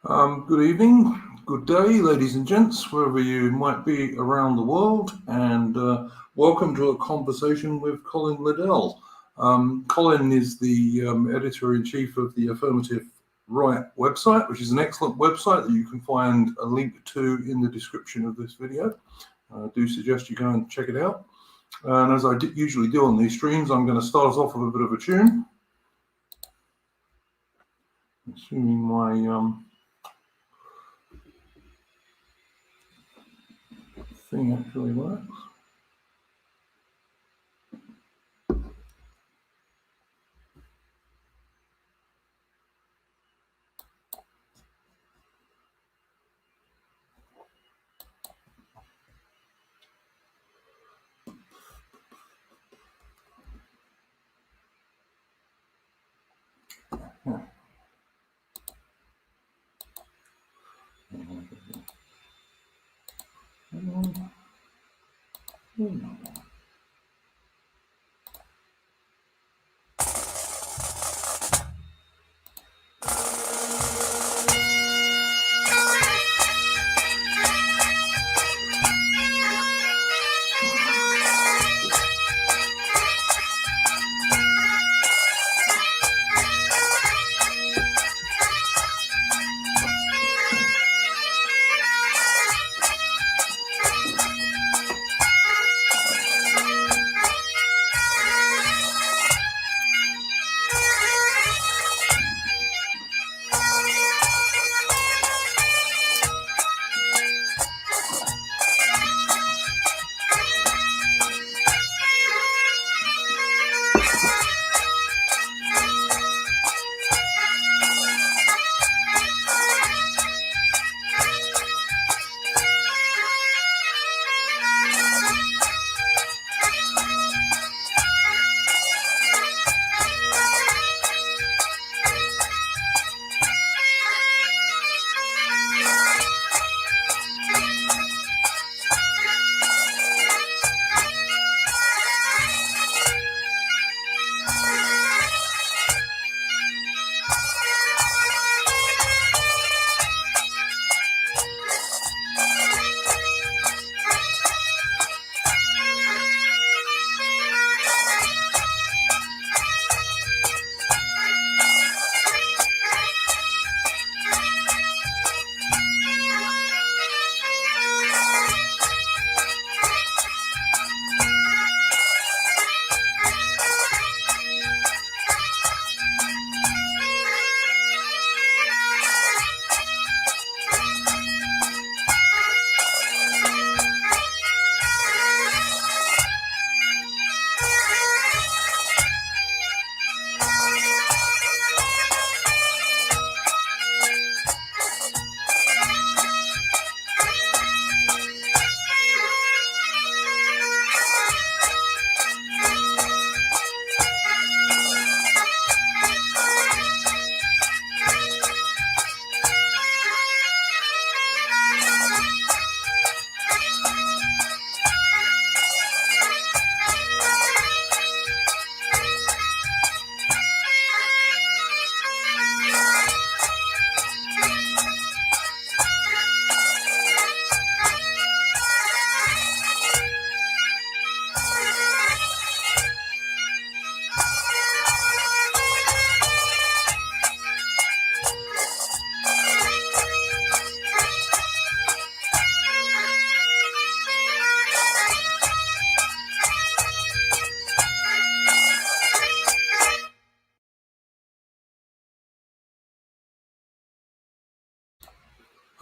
Good evening, good day, ladies and gents, wherever you might be around the world, and welcome to a conversation with Colin Liddell. Colin is the editor-in-chief of the Affirmative Right website, which is an excellent website that you can find a link to in the description of this video. I do suggest you go and check it out. And as I usually do on these streams, I'm going to start us off with a bit of a tune. Assuming my thing actually works.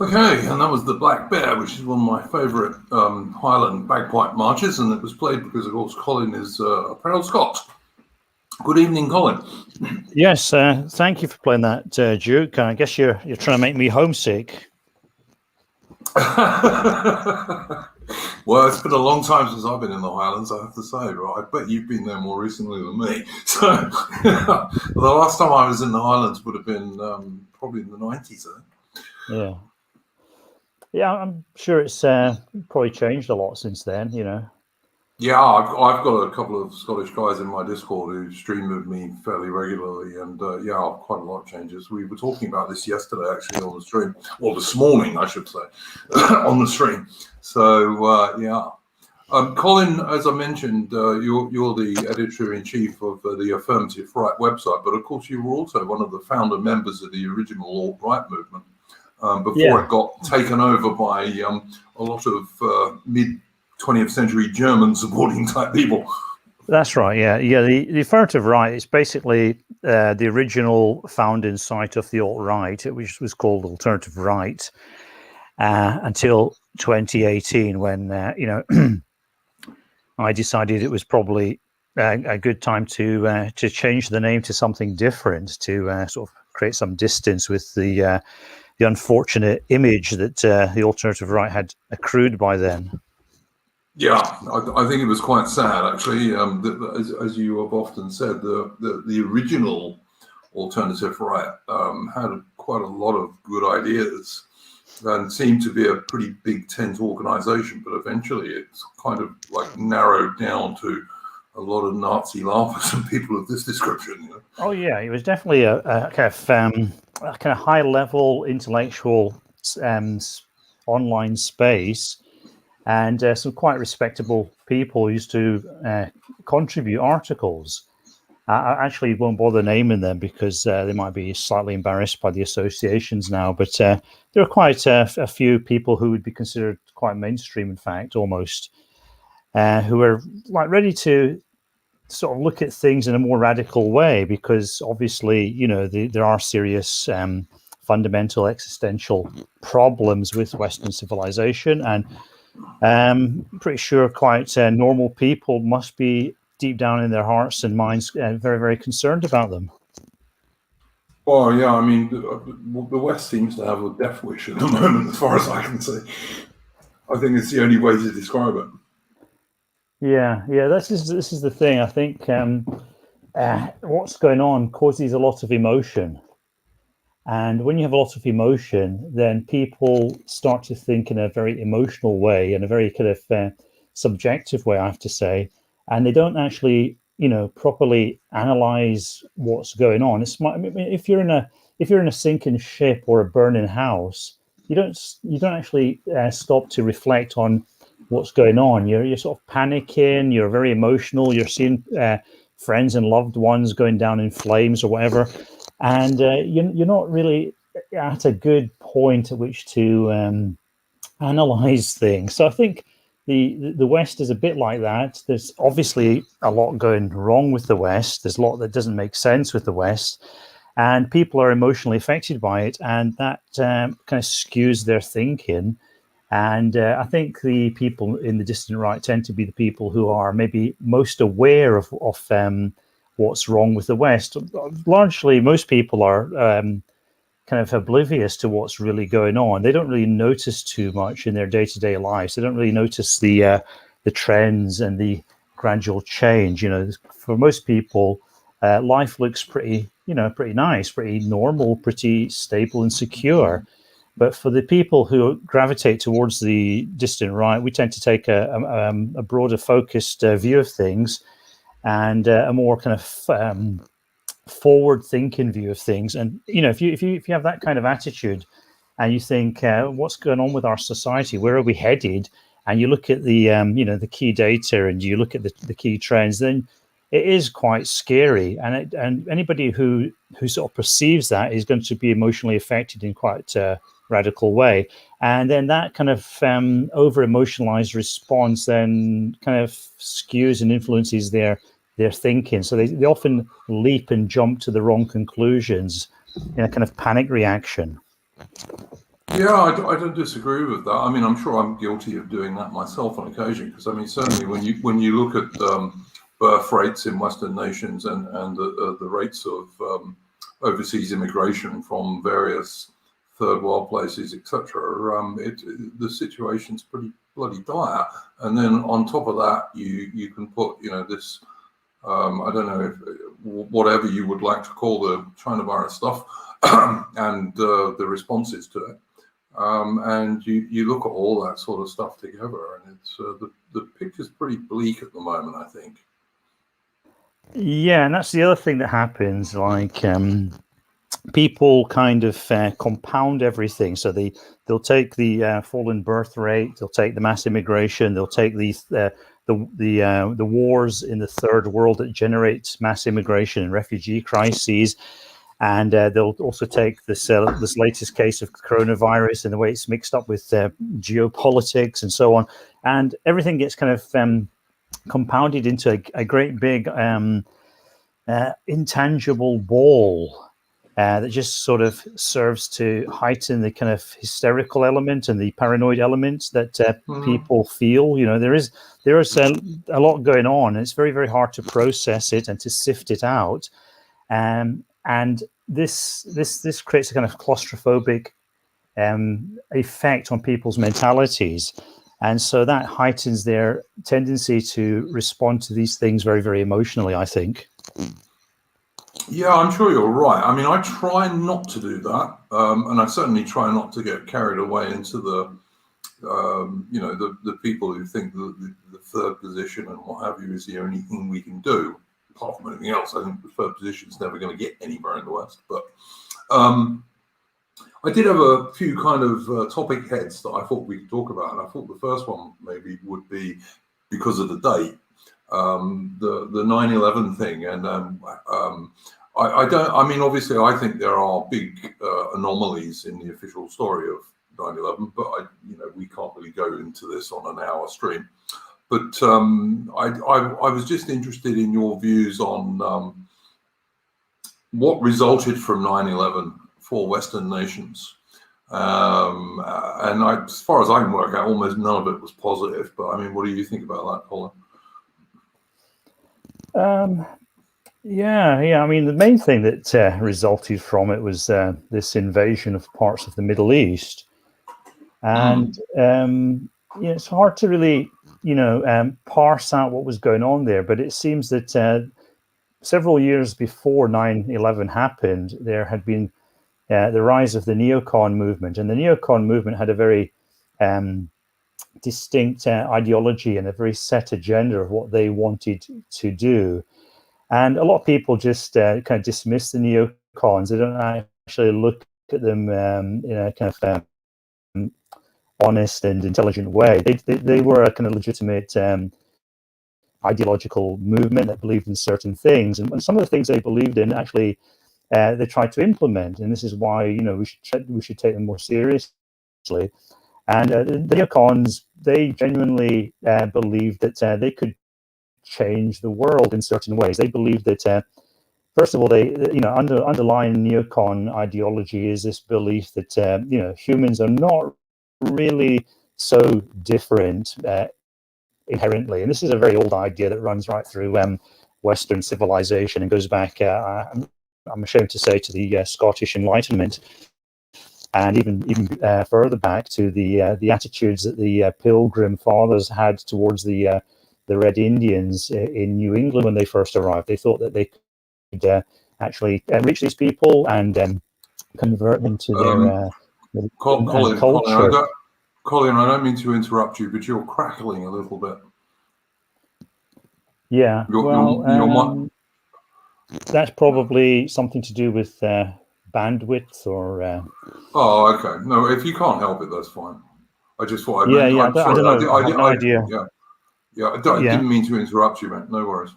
Okay, and that was the Black Bear, which is one of my favourite Highland bagpipe marches, and it was played because, of course, Colin is a proud Scot. Good evening, Colin. Yes, thank you for playing that, Duke. I guess you're trying to make me homesick. Well, it's been a long time since I've been in the Highlands, I have to say. Right? I bet you've been there more recently than me. So the last time I was in the Highlands would have been probably in the 90s, I think. Yeah, I'm sure it's probably changed a lot since then, you know. Yeah, I've got a couple of Scottish guys in my Discord who stream with me fairly regularly, and quite a lot of changes. We were talking about this yesterday, actually, on the stream, or this morning, I should say, on the stream. So Colin, as I mentioned, you're the editor-in-chief of the Affirmative Right website, but of course you were also one of the founder members of the original alt-right movement before it got taken over by a lot of mid-20th century German supporting type people. That's right. Yeah. The Affirmative Right is basically the original founding site of the alt-right, which was called Alternative Right until 2018, when I decided it was probably a good time to change the name to something different, to sort of create some distance with the unfortunate image that the Alternative Right had accrued by then. Yeah, I think it was quite sad, actually. As you have often said, the original Alternative Right had quite a lot of good ideas and seemed to be a pretty big tent organization, but eventually it's kind of like narrowed down to a lot of Nazi laughers and people of this description. You know? Oh yeah, it was definitely a kind of high-level intellectual online space, and some quite respectable people used to contribute articles. I actually won't bother naming them because they might be slightly embarrassed by the associations now, but there are quite a few people who would be considered quite mainstream, in fact, almost, who are like ready to sort of look at things in a more radical way, because obviously, there are serious fundamental existential problems with Western civilization, and I'm pretty sure quite normal people must be deep down in their hearts and minds very, very concerned about them. Well, yeah, I mean, the West seems to have a death wish at the moment, as far as I can see. I think it's the only way to describe it. Yeah, this is the thing. I think what's going on causes a lot of emotion. And when you have a lot of emotion, then people start to think in a very emotional way, in a very kind of subjective way, I have to say, and they don't actually, properly analyze what's going on. If you're in a sinking ship or a burning house, you don't actually stop to reflect on what's going on. You're sort of panicking. You're very emotional. You're seeing friends and loved ones going down in flames or whatever. And you're not really at a good point at which to analyze things. So I think the West is a bit like that. There's obviously a lot going wrong with the West. There's a lot that doesn't make sense with the West, and people are emotionally affected by it, and that kind of skews their thinking. And I think the people in the dissident right tend to be the people who are maybe most aware of what's wrong with the West. Largely, most people are kind of oblivious to what's really going on. They don't really notice too much in their day-to-day lives. They don't really notice the trends and the gradual change. For most people, life looks pretty nice, pretty normal, pretty stable and secure. But for the people who gravitate towards the dissident right, we tend to take a broader focused view of things, and a more kind of forward-thinking view of things. And if you have that kind of attitude, and you think, what's going on with our society? Where are we headed? And you look at the the key data, and you look at the key trends, then it is quite scary. And anybody who sort of perceives that is going to be emotionally affected in quite a radical way. And then that kind of over-emotionalized response then kind of skews and influences their thinking. So they often leap and jump to the wrong conclusions in a kind of panic reaction. Yeah, I don't disagree with that. I mean, I'm sure I'm guilty of doing that myself on occasion, because I mean, certainly when you look at birth rates in Western nations and the rates of overseas immigration from various third world places, etc., the situation's pretty bloody dire. And then on top of that, you can put this. I don't know if whatever you would like to call the China virus stuff and the responses to it. And you look at all that sort of stuff together, and it's the picture's pretty bleak at the moment, I think. Yeah, and that's the other thing that happens. Like people kind of compound everything. So they'll take the fallen birth rate, they'll take the mass immigration, they'll take the wars in the third world that generates mass immigration and refugee crises. And they'll also take this latest case of coronavirus and the way it's mixed up with geopolitics and so on. And everything gets kind of compounded into a great big intangible ball that just sort of serves to heighten the kind of hysterical element and the paranoid elements that people feel. You know, there is a lot going on, and it's very, very hard to process it and to sift it out. And this creates a kind of claustrophobic effect on people's mentalities. And so that heightens their tendency to respond to these things very, very emotionally, I think. Yeah, I'm sure you're right. I mean, I try not to do that. And I certainly try not to get carried away into the people who think the third position and what have you is the only thing we can do. Apart from anything else, I think the third position is never going to get anywhere in the West. But I did have a few kind of topic heads that I thought we could talk about, and I thought the first one maybe would be, because of the date, the 9/11 thing. And I mean, obviously, I think there are big anomalies in the official story of 9/11, but we can't really go into this on an hour stream. But I was just interested in your views on what resulted from 9/11 for Western nations. And as far as I can work out, almost none of it was positive. But I mean, what do you think about that, Colin? Yeah. I mean, the main thing that resulted from it was this invasion of parts of the Middle East. And it's hard to really parse out what was going on there, but it seems that several years before 9/11 happened, there had been the rise of the neocon movement, and the neocon movement had a very distinct ideology and a very set agenda of what they wanted to do. And a lot of people just kind of dismiss the neocons. They don't actually look at them in a kind of honest and intelligent way. They were a kind of legitimate ideological movement that believed in certain things, and some of the things they believed in actually they tried to implement. And this is why we should take them more seriously. And the neocons, they genuinely believed that they could change the world in certain ways. They believed that first of all, underlying neocon ideology is this belief that humans are not really so different inherently. And this is a very old idea that runs right through Western civilization and goes back, I'm ashamed to say, to the Scottish Enlightenment, and even further back to the attitudes that the Pilgrim Fathers had towards the Red Indians in New England when they first arrived. They thought that they could actually reach these people and convert them to their culture. Colin, I don't mean to interrupt you, but you're crackling a little bit. Yeah, that's probably something to do with bandwidth or. Oh, okay. No, if you can't help it, that's fine. I just thought. I don't know. I have no idea. Yeah. I didn't mean to interrupt you, man. No worries.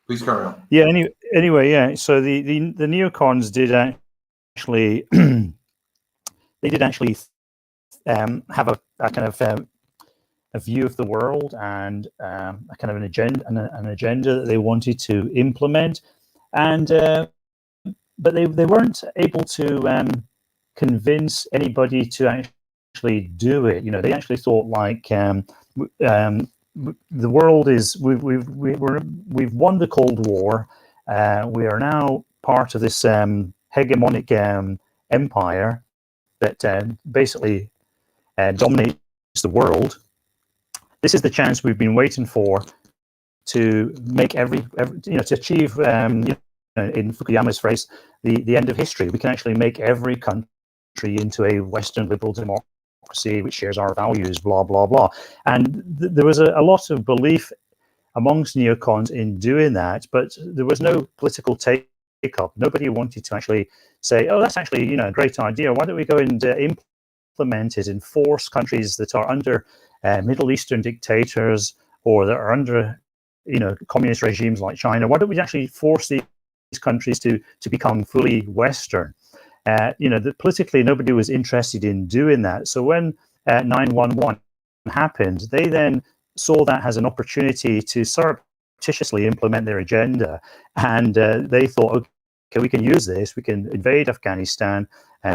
Please carry on. Yeah. Anyway, yeah. So the neocons did actually have a kind of a view of the world and a kind of an agenda that they wanted to implement, and but they weren't able to convince anybody to actually do it. They actually thought like the world is we've won the Cold War. We are now part of this hegemonic empire that basically dominates the world. This is the chance we've been waiting for to make to achieve in Fukuyama's phrase the end of history. We can actually make every country into a Western liberal democracy. which shares our values, blah, blah, blah. And there was a lot of belief amongst neocons in doing that, but there was no political take-up. Nobody wanted to actually say, oh, that's actually, you know, a great idea. Why don't we go and implement it and force countries that are under Middle Eastern dictators or that are under, you know, communist regimes like China, why don't we actually force these countries to become fully Western? You know, politically, nobody was interested in doing that. So when 9/11 happened, they then saw that as an opportunity to surreptitiously implement their agenda. And they thought, okay, we can use this. We can invade Afghanistan.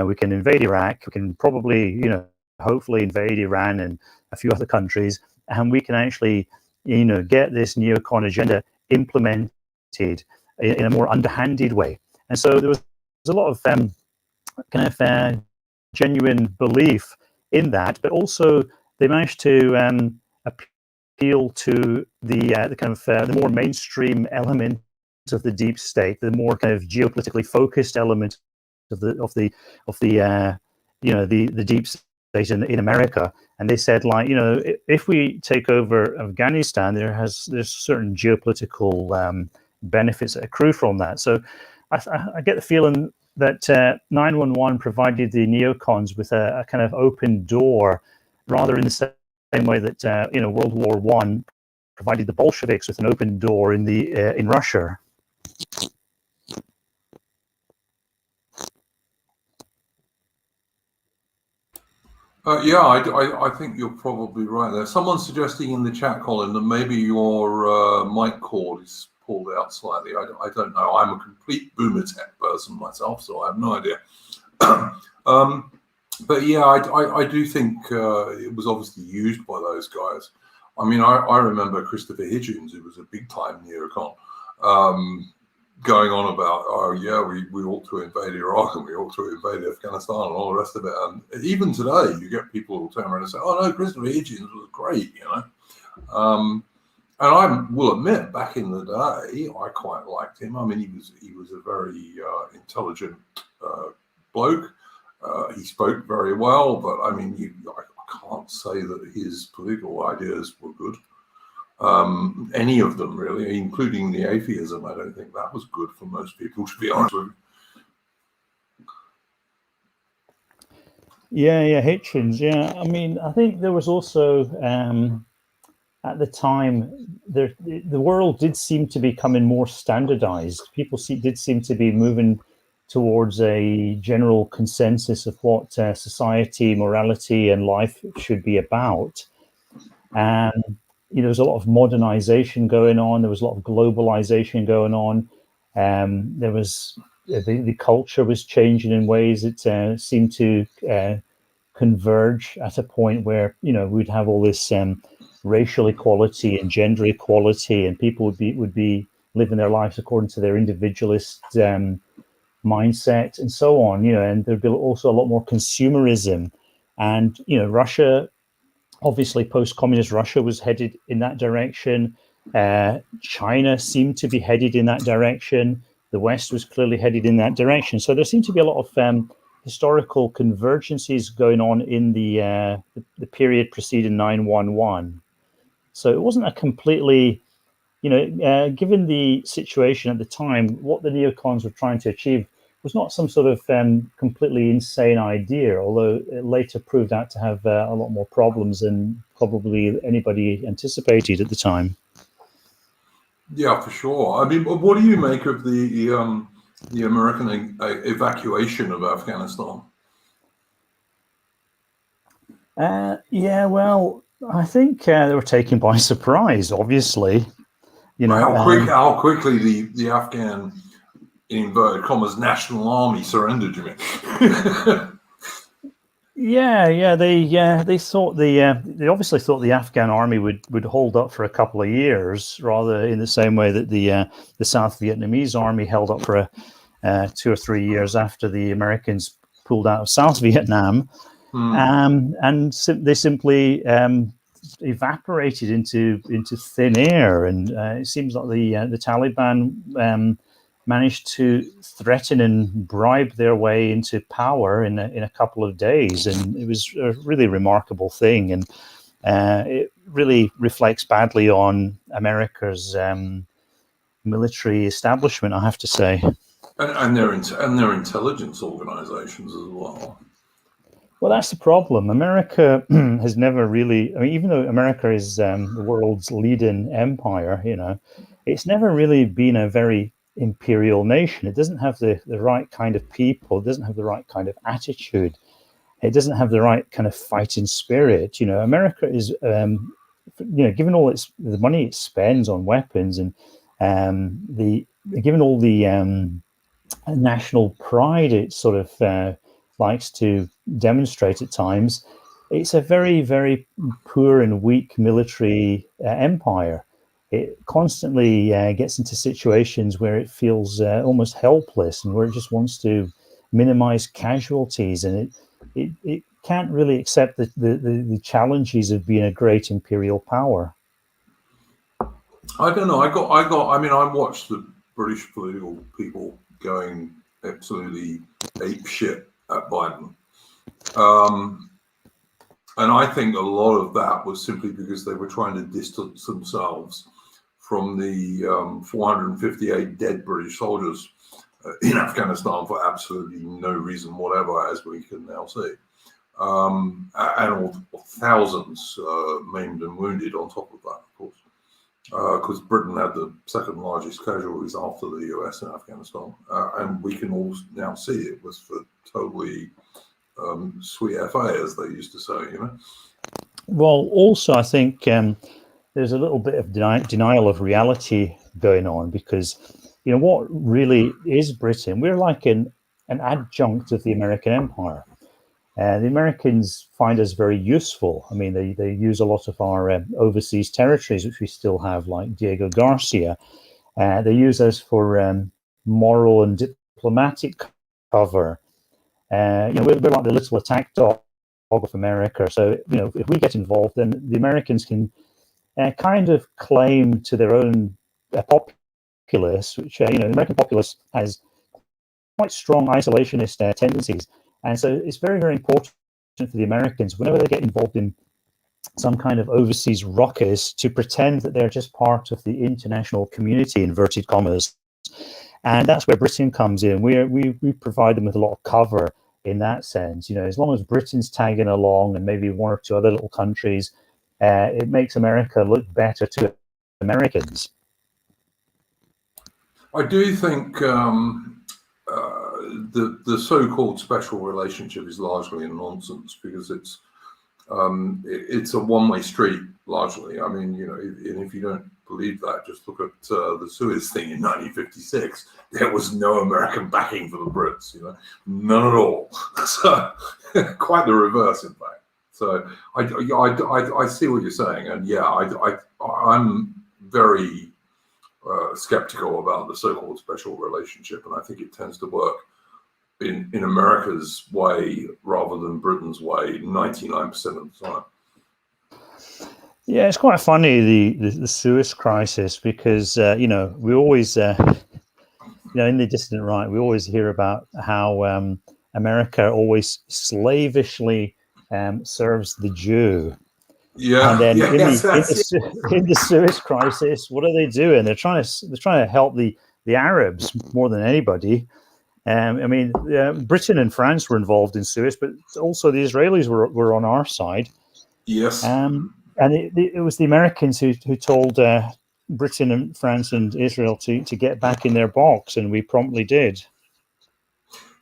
We can invade Iraq. We can probably, you know, hopefully invade Iran and a few other countries. And we can actually, you know, get this neocon agenda implemented in a more underhanded way. And so there was a lot of kind of genuine belief in that, but also they managed to appeal to the kind of the more mainstream element of the deep state, the more kind of geopolitically focused element of the you know, the deep state in America. And they said, like, you know, if we take over Afghanistan, there's certain geopolitical benefits that accrue from that. So I get the feeling that 9/11 provided the neocons with a kind of open door, rather in the same way that you know, World War I provided the Bolsheviks with an open door in Russia. Yeah, I think you're probably right there. Someone's suggesting in the chat, Colin, that maybe your mic cord is pulled out slightly. I don't know. I'm a complete boomer tech person myself, so I have no idea. But yeah, I do think it was obviously used by those guys. I mean, I remember Christopher Hitchens, who was a big-time neocon, going on about, oh yeah, we ought to invade Iraq and we ought to invade Afghanistan and all the rest of it. And even today, you get people who turn around and say, oh no, Christopher Hitchens was great, you know. And I will admit, back in the day, I quite liked him. I mean, he was a very intelligent bloke. He spoke very well, but I mean, I can't say that his political ideas were good. Any of them, really, including the atheism. I don't think that was good for most people, to be honest with you. Yeah, Hitchens. Yeah, I mean, I think there was also at the time the world did seem to be becoming more standardized. People did seem to be moving towards a general consensus of what society, morality, and life should be about. And you know, there was a lot of modernization going on. There was a lot of globalization going on. There was the culture was changing in ways that seemed to converge at a point where, you know, we'd have all this racial equality and gender equality, and people would be living their lives according to their individualist mindset and so on. You know, and there'd be also a lot more consumerism, and you know, Russia. Obviously, post-communist Russia was headed in that direction. China seemed to be headed in that direction. The West was clearly headed in that direction. So there seemed to be a lot of historical convergences going on in the period preceding 9/11. So it wasn't a completely, you know, given the situation at the time, what the neocons were trying to achieve was not some sort of completely insane idea, although it later proved out to have a lot more problems than probably anybody anticipated at the time. Yeah, for sure. I mean, what do you make of the American evacuation of Afghanistan? Yeah, well, I think they were taken by surprise, obviously. You know, how quickly the Afghan, in inverted commas, national army surrendered, you mean? Yeah, they thought they obviously thought the Afghan army would hold up for a couple of years, rather in the same way that the South Vietnamese army held up for 2 or 3 years after the Americans pulled out of South Vietnam, and they simply evaporated into thin air. And it seems like the Taliban managed to threaten and bribe their way into power in a couple of days, and it was a really remarkable thing, and it really reflects badly on America's military establishment, I have to say. And their intelligence organizations as well. Well, that's the problem. America has never really, I mean, even though America is the world's leading empire, it's never really been a very imperial nation. It doesn't have the right kind of people. It doesn't have the right kind of attitude. It doesn't have the right kind of fighting spirit. America is, given all the money it spends on weapons and given all the national pride it sort of likes to demonstrate at times, it's a very, very poor and weak military empire. It constantly gets into situations where it feels almost helpless and where it just wants to minimize casualties, and it can't really accept the challenges of being a great imperial power. I don't know. I watched the British political people going absolutely ape shit at Biden. And I think a lot of that was simply because they were trying to distance themselves from the 458 dead British soldiers in Afghanistan for absolutely no reason whatever, as we can now see. And all thousands maimed and wounded on top of that, of course. Because Britain had the second largest casualties after the US in Afghanistan. And we can all now see it was for totally sweet FA, as they used to say, Well, also, I think there's a little bit of denial of reality going on, because, what really is Britain? We're like an adjunct of the American empire. The Americans find us very useful. I mean, they use a lot of our overseas territories, which we still have, like Diego Garcia. They use us for moral and diplomatic cover. We're like the little attack dog of America. So, if we get involved, then the Americans can kind of claim to their own populace, which, the American populace has quite strong isolationist tendencies. And so it's very, very important for the Americans, whenever they get involved in some kind of overseas ruckus, to pretend that they're just part of the international community, inverted commas. And that's where Britain comes in. We provide them with a lot of cover in that sense. As long as Britain's tagging along and maybe one or two other little countries, it makes America look better to Americans. I do think the so-called special relationship is largely a nonsense, because it's a one-way street largely. I mean, and if you don't believe that, just look at the Suez thing in 1956. There was no American backing for the Brits, none at all. So quite the reverse, in fact. So I see what you're saying, and yeah, I'm very skeptical about the so-called special relationship, and I think it tends to work in America's way rather than Britain's way 99% of the time. Yeah, it's quite funny, the Suez crisis, because we always in the Dissident Right, we always hear about how America always slavishly serves the Jew. Yeah, and then yeah, in the Suez crisis, what are they doing? They're trying to help the Arabs more than anybody. Britain and France were involved in Suez, but also the Israelis were on our side. Yes. And it was the Americans who told Britain and France and Israel to get back in their box, and we promptly did.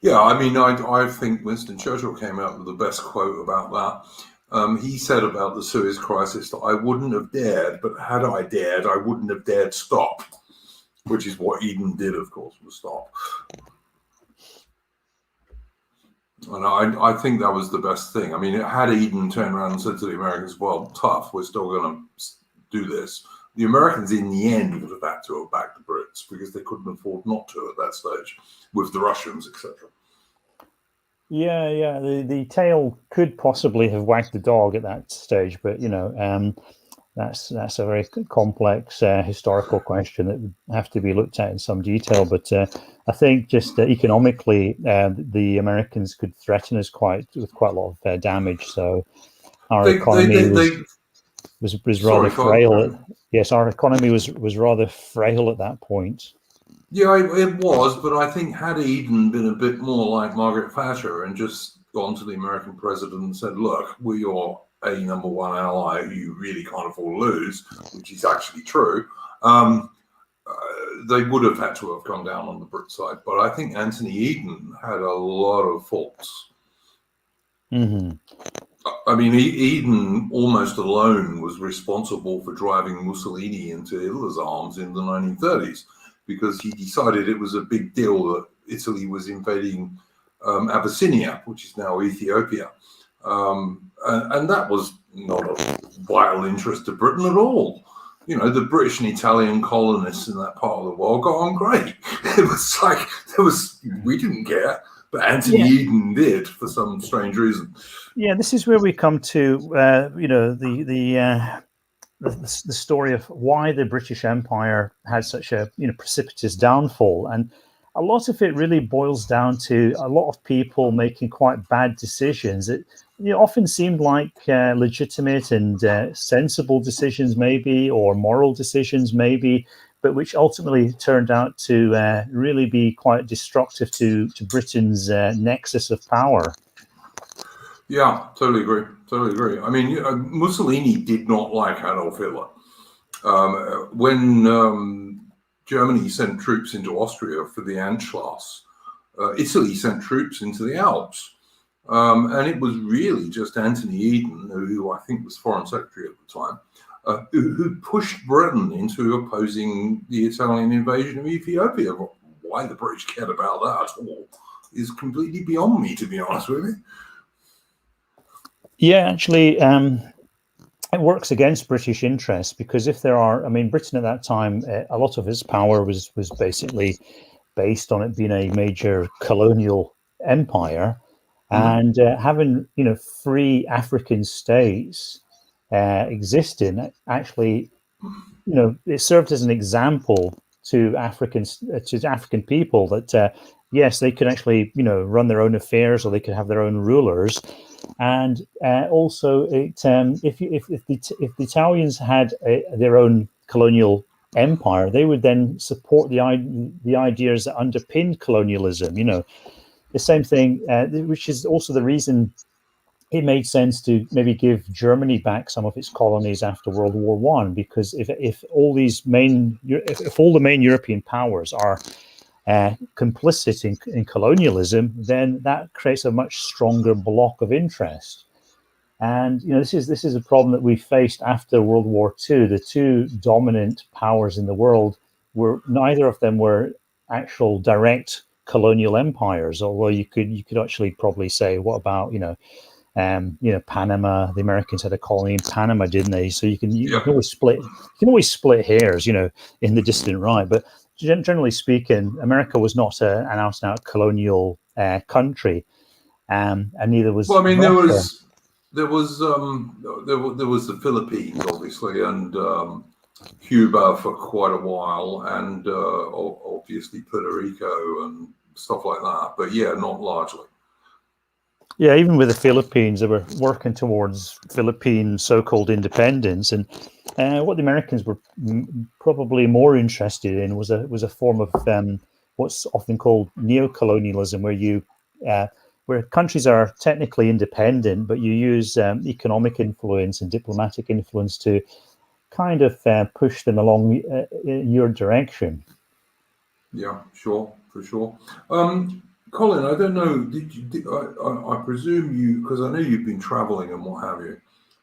Yeah, I think Winston Churchill came out with the best quote about that. He said about the Suez crisis that I wouldn't have dared, but had I dared, I wouldn't have dared stop, which is what Eden did, of course, was stop. And I think that was the best thing. I mean, had Eden turned around and said to the Americans, well, tough, we're still going to do this, the Americans in the end would have had to have backed the Brits, because they couldn't afford not to at that stage, with the Russians, etc. Yeah. The tail could possibly have wagged the dog at that stage, but that's a very complex historical question that would have to be looked at in some detail. But I think just economically, the Americans could threaten us with quite a lot of damage. So our economy was rather frail. Yes, our economy was rather frail at that point. Yeah, it was, but I think had Eden been a bit more like Margaret Thatcher and just gone to the American president and said, look, we're your number one ally who you really can't afford to lose, which is actually true, they would have had to have come down on the Brit side. But I think Anthony Eden had a lot of faults. Mm-hmm. I mean, Eden almost alone was responsible for driving Mussolini into Hitler's arms in the 1930s. Because he decided it was a big deal that Italy was invading Abyssinia, which is now Ethiopia. And that was not of vital interest to Britain at all. You know, the British and Italian colonists in that part of the world got on great. It was like, we didn't care, but Anthony Eden did for some strange reason. Yeah, this is where we come to, you know, the story of why the British Empire had such a precipitous downfall, and a lot of it really boils down to a lot of people making quite bad decisions. It often seemed like legitimate and sensible decisions, maybe, or moral decisions, maybe, but which ultimately turned out to really be quite destructive to Britain's nexus of power. Yeah, totally agree. Totally agree. I mean, Mussolini did not like Adolf Hitler. When Germany sent troops into Austria for the Anschluss, Italy sent troops into the Alps. And it was really just Anthony Eden, who I think was Foreign Secretary at the time, who pushed Britain into opposing the Italian invasion of Ethiopia. Why the British cared about that at all is completely beyond me, to be honest with you. Yeah, actually, it works against British interests, because if there are, I mean, Britain at that time, a lot of its power was basically based on it being a major colonial empire, and having free African states existing, actually, it served as an example to African people that yes, they could actually run their own affairs, or they could have their own rulers. And also, if the Italians had their own colonial empire, they would then support the ideas that underpinned colonialism. The same thing, which is also the reason it made sense to maybe give Germany back some of its colonies after World War I, because if all the main European powers are complicit in colonialism, then that creates a much stronger block of interest. And this is a problem that we faced after World War II. The two dominant powers in the world neither of them were actual direct colonial empires. Although you could actually probably say, what about Panama? The Americans had a colony in Panama, didn't they? So you can always split hairs, in the distant right. But generally speaking, America was not an out-and-out colonial country, and neither was. Well, I mean, there was the Philippines, obviously, and Cuba for quite a while, and obviously Puerto Rico and stuff like that. But yeah, not largely. Yeah, even with the Philippines, they were working towards Philippine so-called independence, and what the Americans were probably more interested in was a form of what's often called neocolonialism, where countries are technically independent, but you use economic influence and diplomatic influence to kind of push them along in your direction. Yeah, sure, for sure. Colin, I don't know, I presume you, because I know you've been traveling and what have you,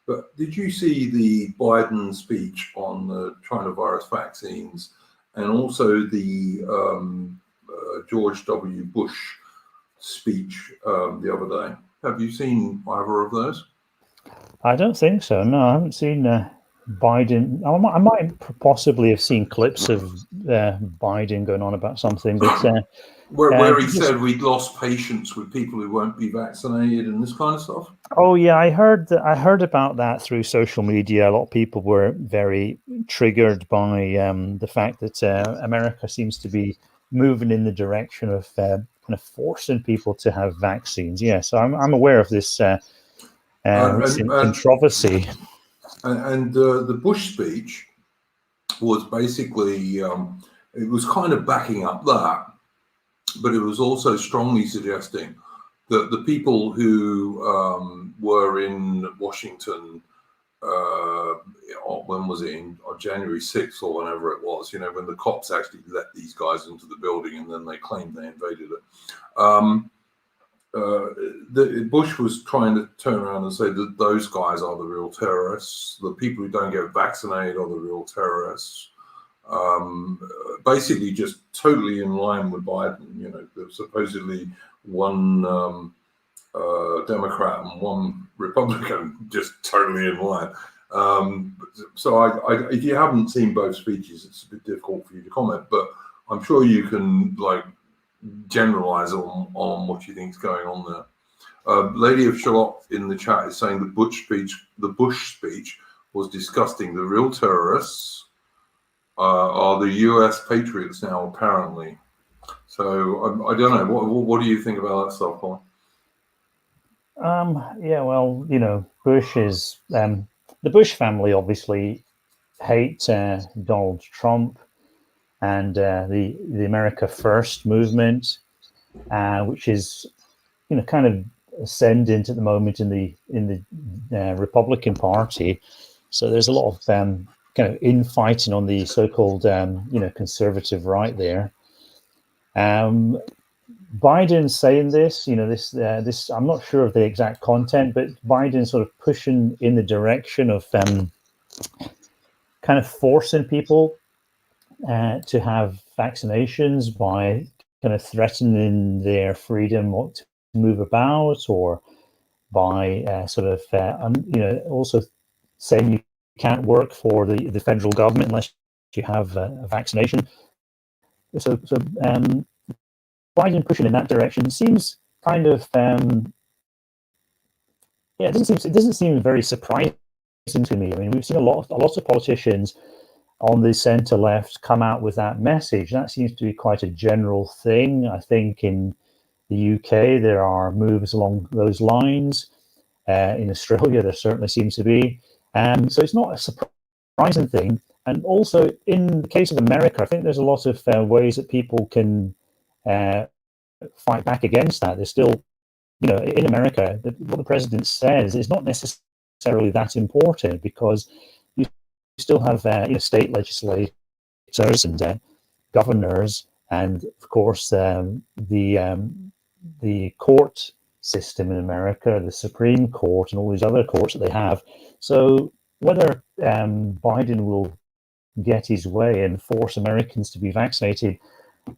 but did you see the Biden speech on the China virus vaccines, and also the George W. Bush speech the other day? Have you seen either of those? I don't think so. No, I haven't seen Biden. I might possibly have seen clips of Biden going on about something, but where he said we'd lost patience with people who won't be vaccinated and this kind of stuff. Oh yeah, I heard about that through social media. A lot of people were very triggered by the fact that America seems to be moving in the direction of kind of forcing people to have vaccines. Yeah, so I'm aware of this recent controversy. And the Bush speech was basically it was kind of backing up that, but it was also strongly suggesting that the people who were in Washington, when was it, on January 6th or whenever it was, you know, when the cops actually let these guys into the building and then they claimed they invaded it. Bush was trying to turn around and say that those guys are the real terrorists. The people who don't get vaccinated are the real terrorists. Basically just totally in line with Biden. You know, there's supposedly one Democrat and one Republican, just totally in line. So if you haven't seen both speeches, it's a bit difficult for you to comment, but I'm sure you can like generalize on what you think is going on there. Lady of Shalott in the chat is saying the Bush speech was disgusting. The real terrorists are the US patriots now, apparently. So I don't know. What do you think about that stuff, Colin? Yeah, well, you know, Bush is the Bush family obviously hate Donald Trump and the America First movement, which is, you know, kind of ascendant at the moment in the Republican Party. So there's a lot of kind of infighting on the so-called you know, conservative right there. Biden saying this, you know, this I'm not sure of the exact content, but Biden sort of pushing in the direction of kind of forcing people to have vaccinations by kind of threatening their freedom to move about, or by sort of you know, also saying you can't work for the federal government unless you have a vaccination. So Biden pushing in that direction seems kind of yeah, it doesn't seem very surprising to me. I mean, we've seen a lot of politicians on the centre left come out with that message. That seems to be quite a general thing. I think in the UK there are moves along those lines. In Australia there certainly seems to be. So it's not a surprising thing. And also in the case of America, I think there's a lot of ways that people can fight back against that. There's still, you know, in America, what the president says is not necessarily that important, because you still have you know, state legislators and governors, and of course the court system in America, the Supreme Court, and all these other courts that they have. So whether Biden will get his way and force Americans to be vaccinated,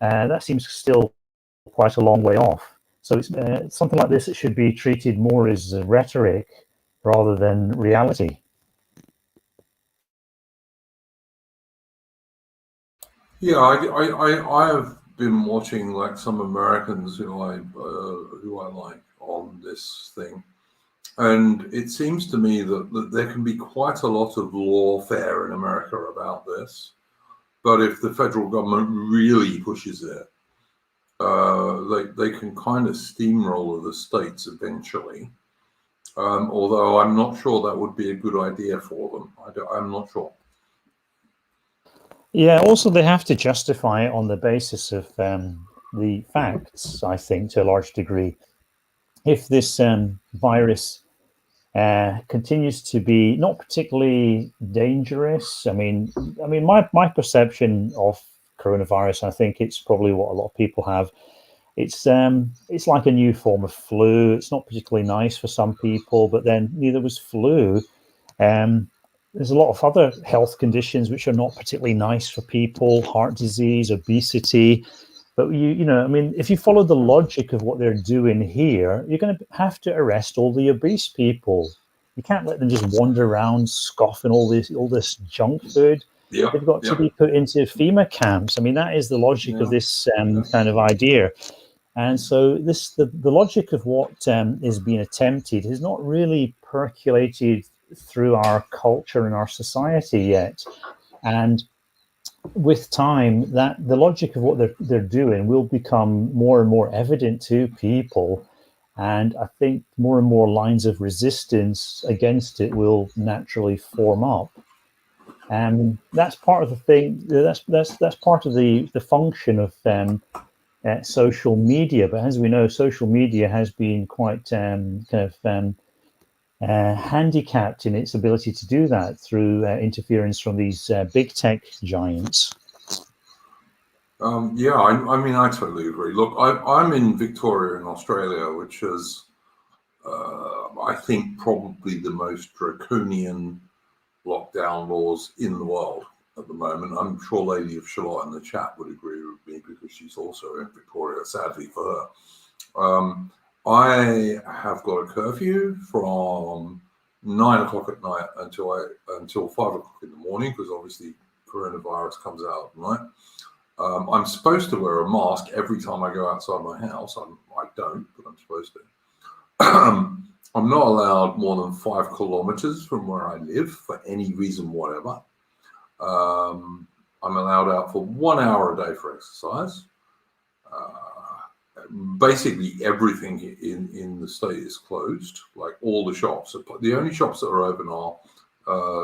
that seems still quite a long way off. So it's something like this that should be treated more as rhetoric rather than reality. Yeah, I have been watching like some Americans who I like on this thing, and it seems to me that there can be quite a lot of lawfare in America about this, but if the federal government really pushes it, they can kind of steamroller the states eventually. Although I'm not sure that would be a good idea for them. I'm not sure. Yeah, also they have to justify it on the basis of the facts, I think, to a large degree. If this virus continues to be not particularly dangerous, I mean, my perception of coronavirus, I think it's probably what a lot of people have. It's like a new form of flu. It's not particularly nice for some people, but then neither was flu. There's a lot of other health conditions which are not particularly nice for people: heart disease, obesity. But you know, I mean, if you follow the logic of what they're doing here, you're going to have to arrest all the obese people. You can't let them just wander around scoffing all this junk food. Yeah. They've got to be put into FEMA camps. I mean, that is the logic of this kind of idea. And so the logic of what is being attempted has not really percolated through our culture and our society yet. And with time, that the logic of what they're doing will become more and more evident to people. And I think more and more lines of resistance against it will naturally form up. And that's part of the thing. That's part of the function of social media. But as we know, social media has been quite handicapped in its ability to do that through interference from these big tech giants. I mean, I totally agree. Look, I'm in Victoria in Australia, which is, I think, probably the most draconian lockdown laws in the world at the moment. I'm sure Lady of Shalott in the chat would agree with me because she's also in Victoria, sadly for her. I have got a curfew from 9 o'clock at night until 5 o'clock in the morning, because obviously coronavirus comes out at night. I'm supposed to wear a mask every time I go outside my house. I don't, but I'm supposed to. I'm not allowed more than 5 kilometers from where I live for any reason whatever. I'm allowed out for 1 hour a day for exercise. Basically everything in the state is closed, like all the shops. The only shops that are open are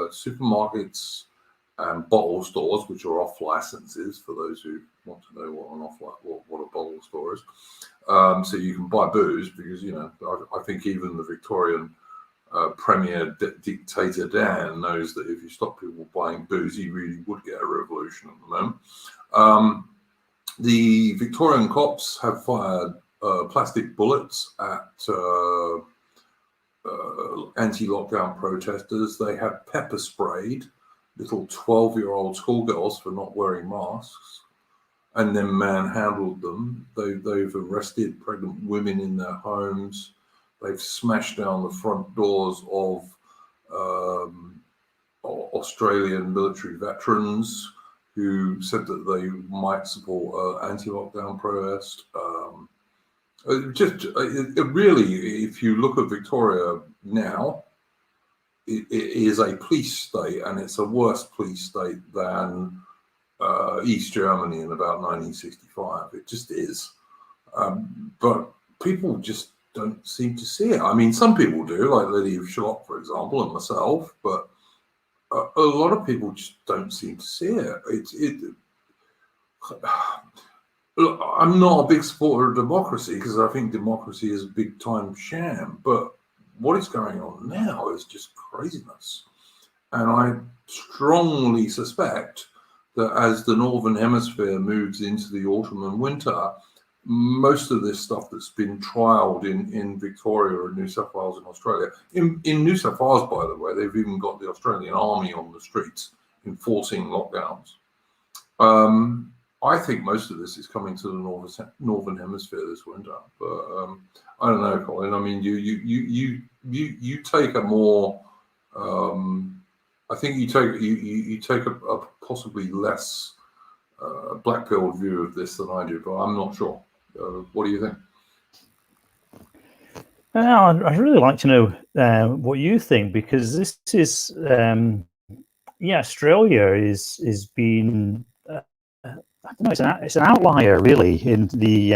supermarkets and bottle stores, which are off licenses, for those who want to know what a bottle store is. So you can buy booze, because I think even the Victorian Premier dictator Dan knows that if you stop people buying booze, he really would get a revolution at the moment. The Victorian cops have fired plastic bullets at anti-lockdown protesters. They have pepper sprayed little 12-year-old schoolgirls for not wearing masks, and then manhandled them. They've arrested pregnant women in their homes. They've smashed down the front doors of Australian military veterans who said that they might support anti-lockdown protest. Really, if you look at Victoria now, it is a police state, and it's a worse police state than East Germany in about 1965. It just is. But people just don't seem to see it. I mean, some people do, like Lady of Shalott, for example, and myself, but a lot of people just don't seem to see it. Look, I'm not a big supporter of democracy, because I think democracy is a big time sham, but what is going on now is just craziness. And I strongly suspect that as the Northern Hemisphere moves into the autumn and winter, most of this stuff that's been trialled in Victoria and New South Wales and Australia, in New South Wales, by the way, they've even got the Australian Army on the streets enforcing lockdowns. I think most of this is coming to the Northern Hemisphere this winter, but I don't know, Colin. I mean, you take a more, I think you take a possibly less black-pilled view of this than I do, but I'm not sure. What do you think? I'd really like to know what you think, because this is, Australia is being, I don't know, it's an outlier really in the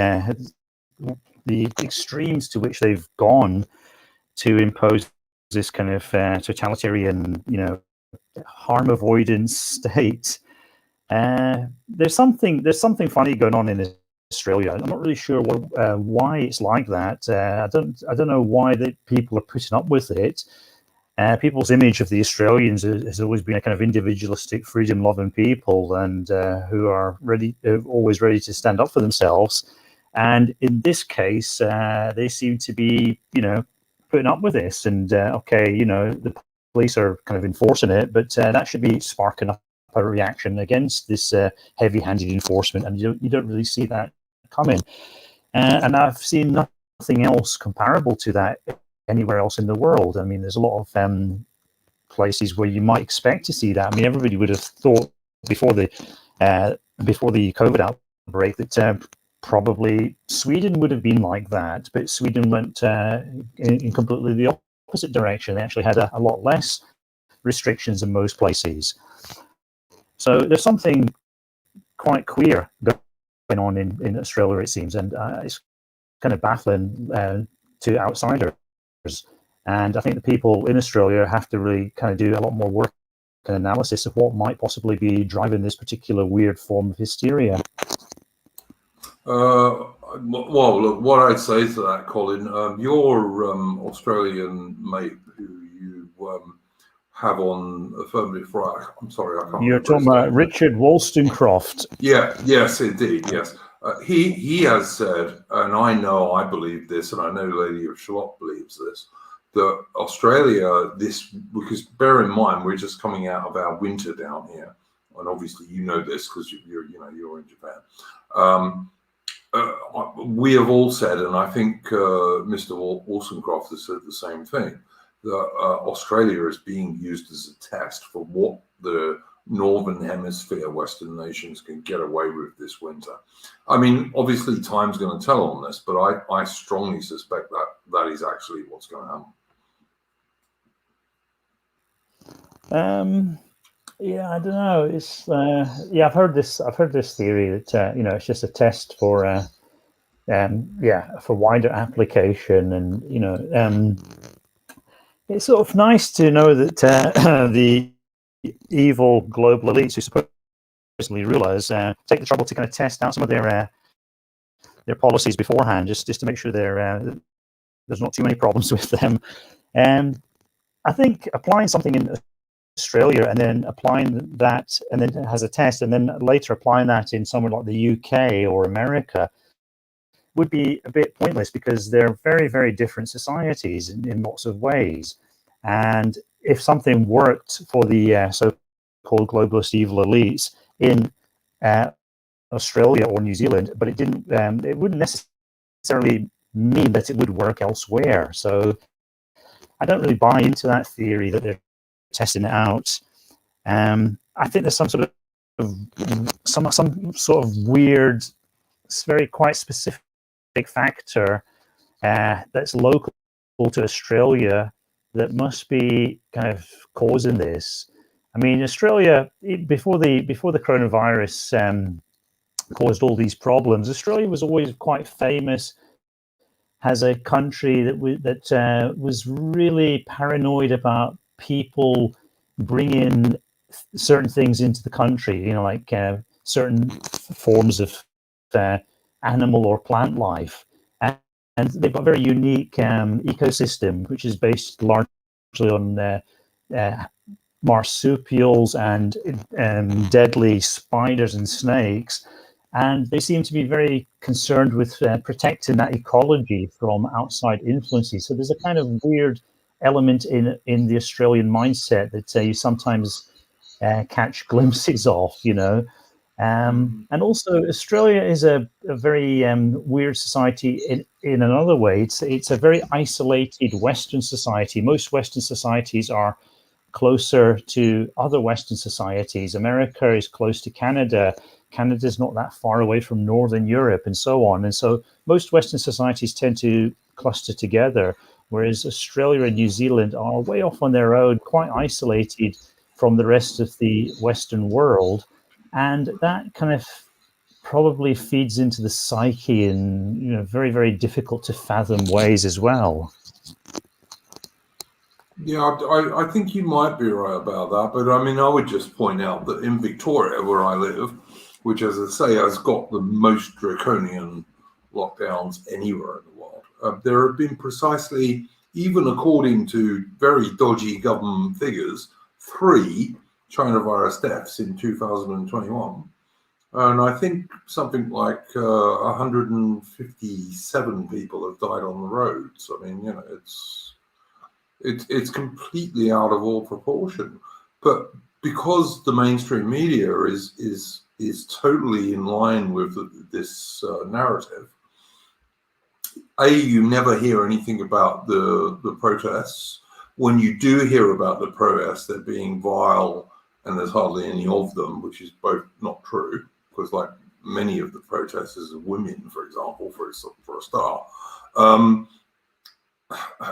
extremes to which they've gone to impose this kind of totalitarian, harm avoidance state. There's something funny going on in Australia. I'm not really sure why it's like that. I don't know why people are putting up with it. People's image of the Australians has always been a kind of individualistic, freedom-loving people, and who are always ready to stand up for themselves. And in this case, they seem to be, putting up with this. And the police are kind of enforcing it, but that should be sparking up a reaction against this heavy-handed enforcement, and you don't really see that coming. And I've seen nothing else comparable to that anywhere else in the world. I mean, there's a lot of places where you might expect to see that. I mean, everybody would have thought before the COVID outbreak that probably Sweden would have been like that, but Sweden went in completely the opposite direction. They actually had a lot less restrictions in most places. So there's something quite queer going on in Australia, it seems, and it's kind of baffling to outsiders. And I think the people in Australia have to really kind of do a lot more work and analysis of what might possibly be driving this particular weird form of hysteria. Well, look, what I'd say to that, Colin, your Australian mate who you have on Affirmative Right, I'm sorry, I can't You're talking about Richard Wollstonecroft. Yeah, yes, indeed, yes. He has said, and I believe this, and I know Lady of Shalott believes this, that Australia, because bear in mind, we're just coming out of our winter down here, and obviously you know this because you're in Japan. We have all said, and I think Mr. Wollstonecroft has said the same thing, that Australia is being used as a test for what the Northern Hemisphere Western nations can get away with this winter. I mean, obviously time's going to tell on this, but I strongly suspect that is actually what's going to happen. Yeah, I don't know. It's I've heard this theory that it's just a test for for wider application, and it's sort of nice to know that the evil global elites who supposedly rule us take the trouble to kind of test out some of their policies beforehand, just to make sure there's not too many problems with them. And I think applying something in Australia and then applying that, and then as a test, and then later applying that in somewhere like the UK or America would be a bit pointless, because they're very, very different societies in lots of ways. And if something worked for the so-called globalist evil elites in Australia or New Zealand, but it didn't, it wouldn't necessarily mean that it would work elsewhere. So I don't really buy into that theory that they're testing it out. I think there's some sort of weird, quite specific factor that's local to Australia that must be kind of causing this. I mean, Australia, before the coronavirus caused all these problems, Australia was always quite famous as a country that was really paranoid about people bringing certain things into the country, like certain forms of animal or plant life. And they've got a very unique ecosystem, which is based largely on marsupials and deadly spiders and snakes. And they seem to be very concerned with protecting that ecology from outside influences. So there's a kind of weird element in the Australian mindset that you sometimes catch glimpses of, and also Australia is a very weird society in another way. It's a very isolated Western society. Most Western societies are closer to other Western societies. America is close to Canada. Canada's not that far away from Northern Europe, and so on. And so most Western societies tend to cluster together, whereas Australia and New Zealand are way off on their own, quite isolated from the rest of the Western world. And that kind of probably feeds into the psyche in very, very difficult to fathom ways as well. Yeah, I think you might be right about that. But I mean, I would just point out that in Victoria, where I live, which, as I say, has got the most draconian lockdowns anywhere in the world, there have been precisely, even according to very dodgy government figures, 3 China virus deaths in 2021. And I think something like 157 people have died on the roads. I mean, it's completely out of all proportion. But because the mainstream media is totally in line with this narrative, you never hear anything about the protests. When you do hear about the protests, they're being vile, and there's hardly any of them, which is both not true, because like many of the protesters are women, for example, for a start.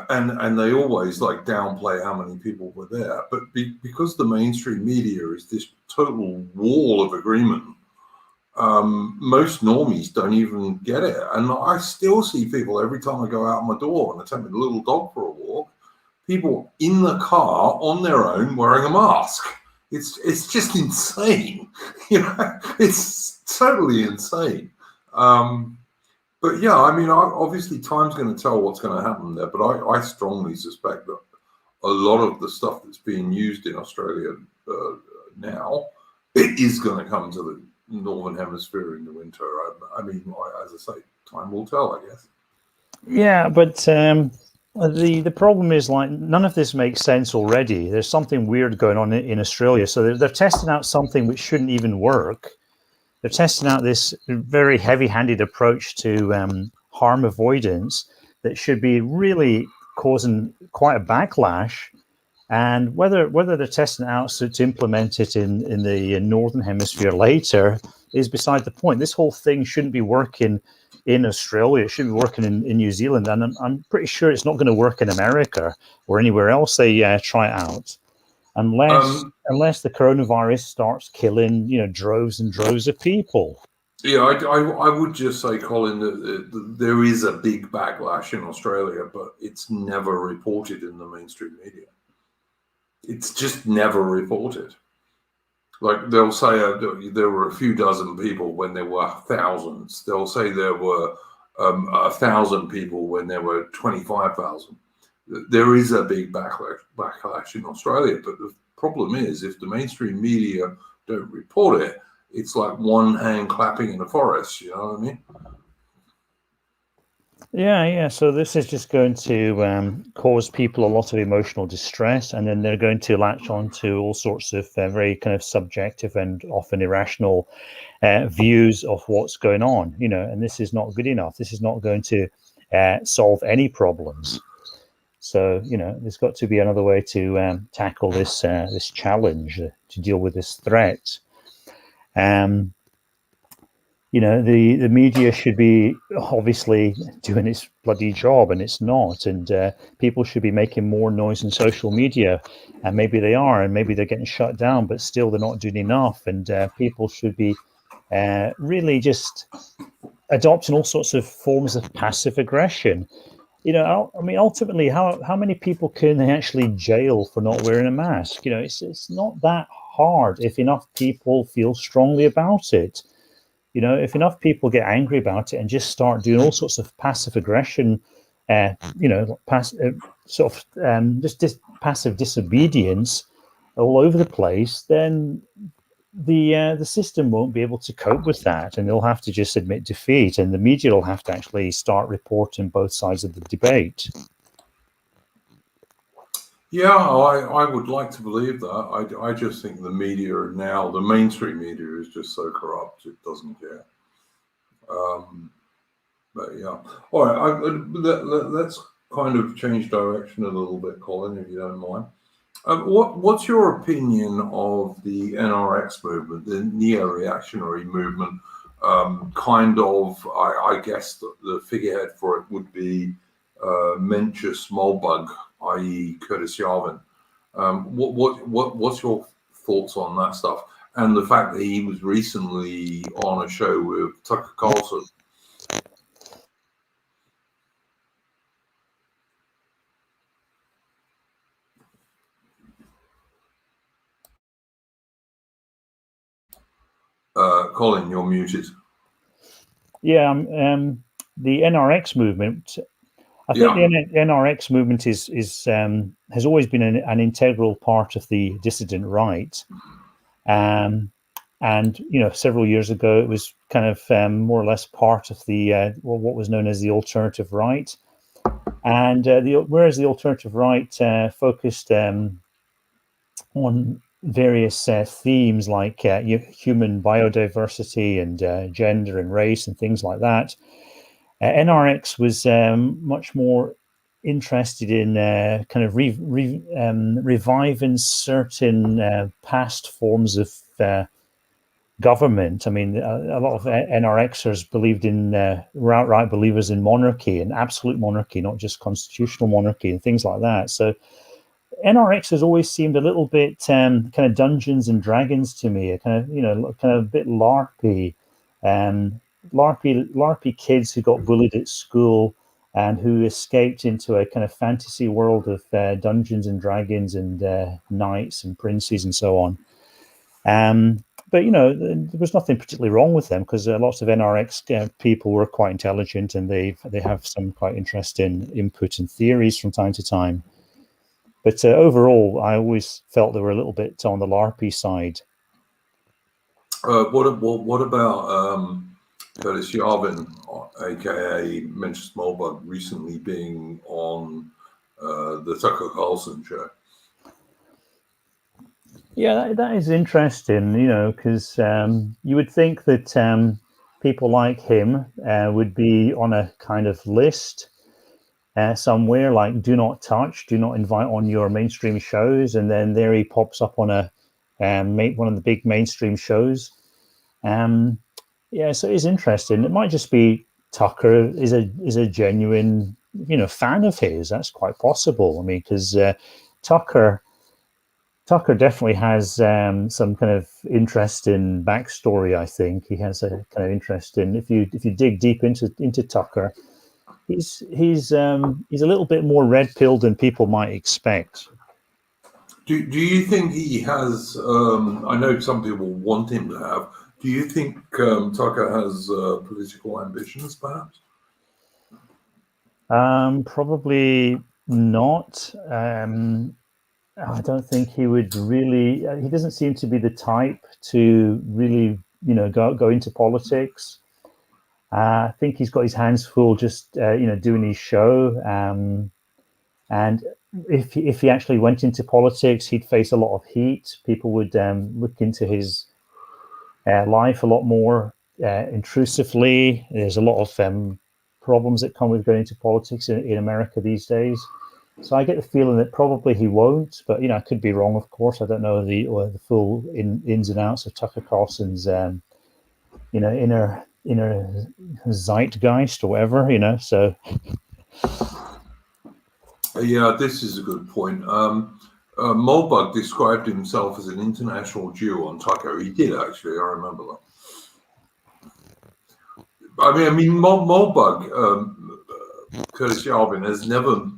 And they always like downplay how many people were there, but because the mainstream media is this total wall of agreement, most normies don't even get it. And I still see people every time I go out my door and I take my little dog for a walk, people in the car on their own wearing a mask. It's just insane. It's totally insane. But yeah, I mean, obviously time's going to tell what's going to happen there, but I strongly suspect that a lot of the stuff that's being used in Australia now, it is going to come to the Northern Hemisphere in the winter. I mean, as I say, time will tell, I guess. Yeah, but the problem is, like, none of this makes sense already. There's something weird going on in Australia. So they're testing out something which shouldn't even work. They're testing out this very heavy-handed approach to harm avoidance that should be really causing quite a backlash. And whether they're testing it out to implement it in the Northern Hemisphere later is beside the point. This whole thing shouldn't be working in Australia. It should be working in New Zealand. And I'm pretty sure it's not going to work in America or anywhere else they try it out. Unless the coronavirus starts killing, droves and droves of people. Yeah, I would just say, Colin, that there is a big backlash in Australia, but it's never reported in the mainstream media. It's just never reported. Like they'll say there were a few dozen people when there were thousands. They'll say there were 1,000 people when there were 25,000. There is a big backlash in Australia, but the problem is if the mainstream media don't report it, it's like one hand clapping in a forest, you know what I mean? Yeah. So this is just going to cause people a lot of emotional distress, and then they're going to latch on to all sorts of very kind of subjective and often irrational views of what's going on, and this is not good enough. This is not going to solve any problems. So, there's got to be another way to tackle this this challenge, to deal with this threat. The media should be obviously doing its bloody job, and it's not. And people should be making more noise in social media, and maybe they are, and maybe they're getting shut down, but still they're not doing enough. And people should be really just adopting all sorts of forms of passive aggression. I mean, ultimately, how many people can they actually jail for not wearing a mask? It's not that hard if enough people feel strongly about it. If enough people get angry about it and just start doing all sorts of passive aggression, just passive disobedience all over the place, then the system won't be able to cope with that, and they'll have to just admit defeat, and the media will have to actually start reporting both sides of the debate. Yeah, I would like to believe that. I just think the media now, the mainstream media, is just so corrupt it doesn't care. But yeah, all right. Let's kind of change direction a little bit, Colin, if you don't mind. What's your opinion of the NRX movement, the neo-reactionary movement? I guess the figurehead for it would be Mencius Moldbug, i.e. Curtis Yarvin. What's your thoughts on that stuff? And the fact that he was recently on a show with Tucker Carlson. Colin, you're muted. Yeah, the NRX movement. I think the NRX movement is has always been an integral part of the dissident right, and several years ago it was kind of more or less part of the what was known as the alternative right, and whereas the alternative right focused on various themes like human biodiversity and gender and race and things like that. NRX was much more interested in kind of reviving certain past forms of government. I mean, a lot of NRXers believed in, were outright believers in monarchy and absolute monarchy, not just constitutional monarchy and things like that. So NRX has always seemed a little bit kind of Dungeons and Dragons to me, a kind of, kind of a bit LARPy, LARPy kids who got bullied at school and who escaped into a kind of fantasy world of Dungeons and Dragons and knights and princes and so on. But there was nothing particularly wrong with them, because lots of NRX people were quite intelligent, and they have some quite interesting input and theories from time to time. But overall, I always felt they were a little bit on the LARPy side. What about Curtis Yarvin, aka Mensch Smallbug, recently being on the Tucker Carlson show? Yeah, that is interesting, because you would think that people like him would be on a kind of list somewhere, like do not touch, do not invite on your mainstream shows, and then there he pops up on a one of the big mainstream shows. Yeah, so it is interesting. It might just be Tucker is a genuine fan of his. That's quite possible. I mean, because Tucker definitely has some kind of interesting backstory. I think he has a kind of interesting. If you dig deep into Tucker, he's a little bit more red-pilled than people might expect. Do you think he has? I know some people want him to have. Do you think Tucker has political ambitions, perhaps? Probably not. I don't think he would really. He doesn't seem to be the type to really, go into politics. I think he's got his hands full just, doing his show. And if he actually went into politics, he'd face a lot of heat. People would look into his life a lot more intrusively. There's a lot of problems that come with going into politics in America these days. So I get the feeling that probably he won't, but I could be wrong, of course. I don't know the full ins and outs of Tucker Carlson's inner zeitgeist or whatever, so. Yeah, this is a good point. Molbug described himself as an international Jew on Tucker. He did, actually. I remember that. I mean, Molbug, Curtis Yarvin, has never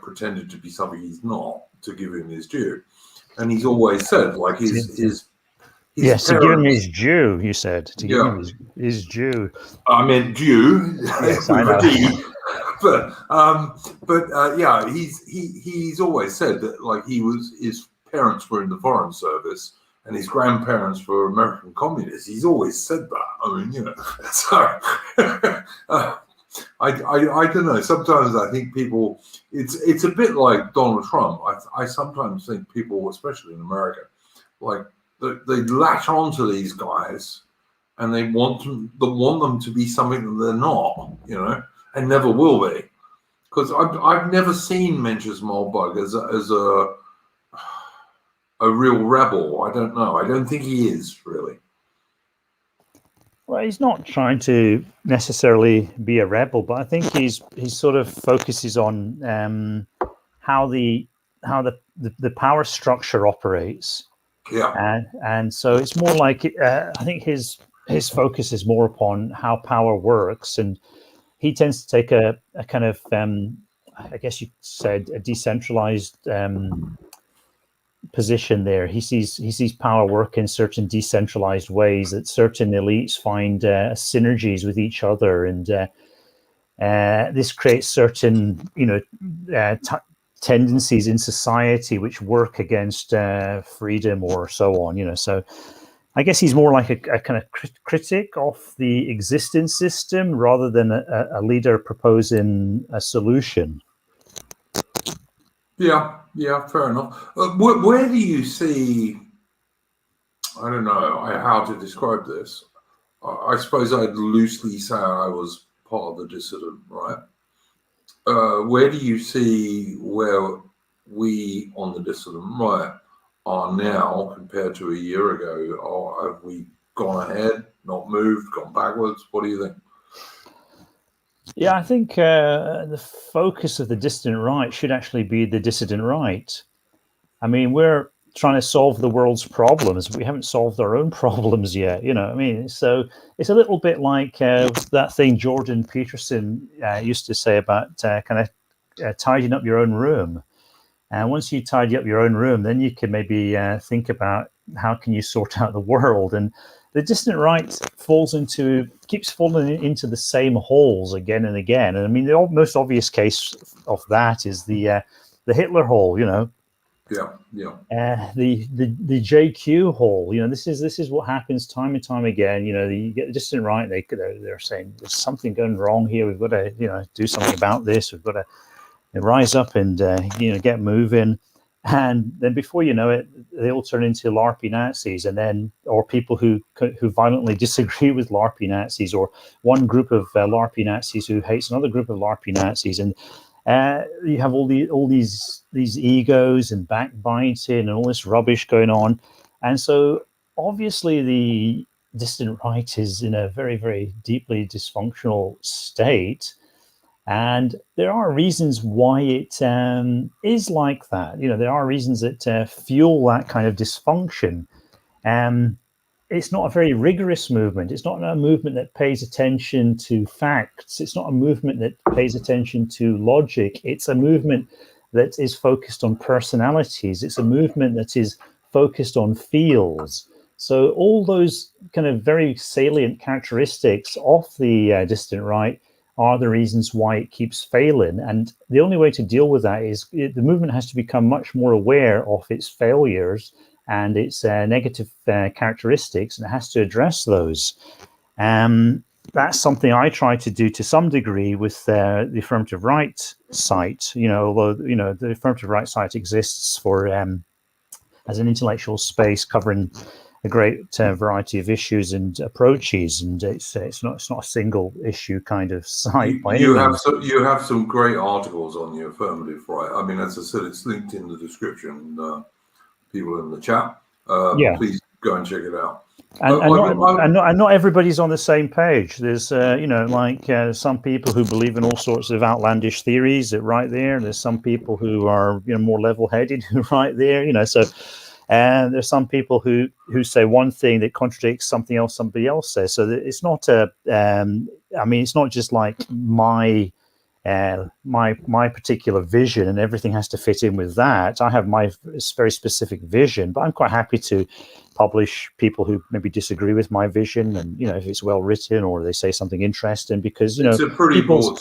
pretended to be something he's not, to give him his due, and he's always said his yes, to give him his due. You said to give him his due. I meant Jew. Yes, I know. But yeah, he's always said that his parents were in the Foreign Service and his grandparents were American communists. He's always said that. I mean, so. I don't know. Sometimes I think people, it's a bit like Donald Trump. I sometimes think people, especially in America, they latch onto these guys and they want them to be something that they're not, and never will be. Because I've never seen Mencius Moldbug as a real rebel. I don't know. I don't think he is really. Well, he's not trying to necessarily be a rebel, but I think he sort of focuses on how the power structure operates. Yeah. And so it's more like I think his focus is more upon how power works, and he tends to take a kind of I guess you said a decentralized position there. He sees power work in certain decentralized ways, that certain elites find synergies with each other, and this creates certain tendencies in society which work against freedom or so on. So I guess he's more like a kind of critic of the existing system rather than a leader proposing a solution. Yeah, fair enough. Where do you see, I don't know how to describe this. I suppose I'd loosely say I was part of the dissident right. Where do you see where we on the dissident right are now compared to a year ago? Or have we gone ahead, not moved, gone backwards? What do you think? Yeah, I think the focus of the dissident right should actually be the dissident right. I mean, we're trying to solve the world's problems. We haven't solved our own problems yet, you know. I mean, so it's a little bit like that thing Jordan Peterson used to say about kind of tidying up your own room. And once you tidy up your own room, then you can maybe think about how can you sort out the world. And the dissident right keeps falling into the same holes again and again. And I mean, the most obvious case of that is the Hitler hole, you know. The JQ hole, you know, this is what happens time and time again. You know, you get the dissident right, they're saying there's something going wrong here. We've got to, you know, do something about this. We've got to rise up and you know, get moving. And then before you know it, they all turn into LARPy Nazis, and then or people who violently disagree with LARPy Nazis, or one group of LARPy Nazis who hates another group of LARPy Nazis, and you have all these egos and backbiting and all this rubbish going on. And so obviously the dissident right is in a very, very deeply dysfunctional state. And there are reasons why it is like that. You know, there are reasons that fuel that kind of dysfunction. It's not a very rigorous movement. It's not a movement that pays attention to facts. It's not a movement that pays attention to logic. It's a movement that is focused on personalities. It's a movement that is focused on feels. So all those kind of very salient characteristics of the dissident right are the reasons why it keeps failing. And the only way to deal with that is the movement has to become much more aware of its failures and its negative characteristics, and it has to address those. That's something I try to do to some degree with the Affirmative Right site. You know, although, you know, the Affirmative Right site exists for as an intellectual space covering a great variety of issues and approaches, and it's not a single issue kind of site. You have some great articles on the Affirmative Right. I mean, as I said, it's linked in the description. People in the chat, please go and check it out. And not everybody's on the same page. There's you know, like some people who believe in all sorts of outlandish theories that right there. There's some people who are, you know, more level-headed who right there. You know, so. And there's some people who say one thing that contradicts something else somebody else says. So it's not I mean, it's not just like my particular vision and everything has to fit in with that. I have my very specific vision, but I'm quite happy to publish people who maybe disagree with my vision, and, you know, if it's well written or they say something interesting, because, you know, it's a pretty broad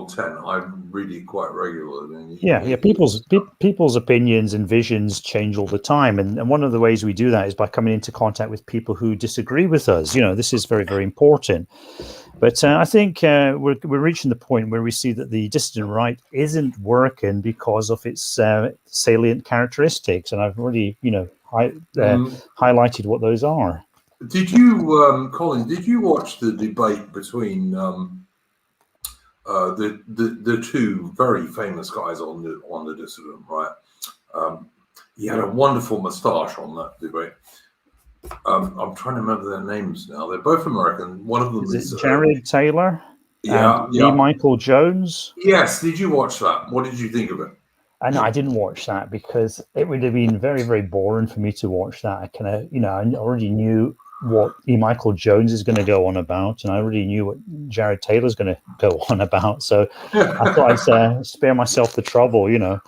tent. I read it quite regularly. People's opinions and visions change all the time, and one of the ways we do that is by coming into contact with people who disagree with us. You know, this is very, very important. But I think we're reaching the point where we see that the dissident right isn't working because of its salient characteristics, and I've already, you know, highlighted what those are. Did you, Colin? Did you watch the debate between the two very famous guys on the dissident right? He had a wonderful moustache on that debate. I'm trying to remember their names now. They're both American. One of them is Jared Taylor. And E. Michael Jones. Yes. Did you watch that? What did you think of it? No, I didn't watch that because it would have been very, very boring for me to watch that. I kind of, you know, I already knew what E. Michael Jones is going to go on about, and I already knew what Jared Taylor's going to go on about. So I thought I'd spare myself the trouble, you know.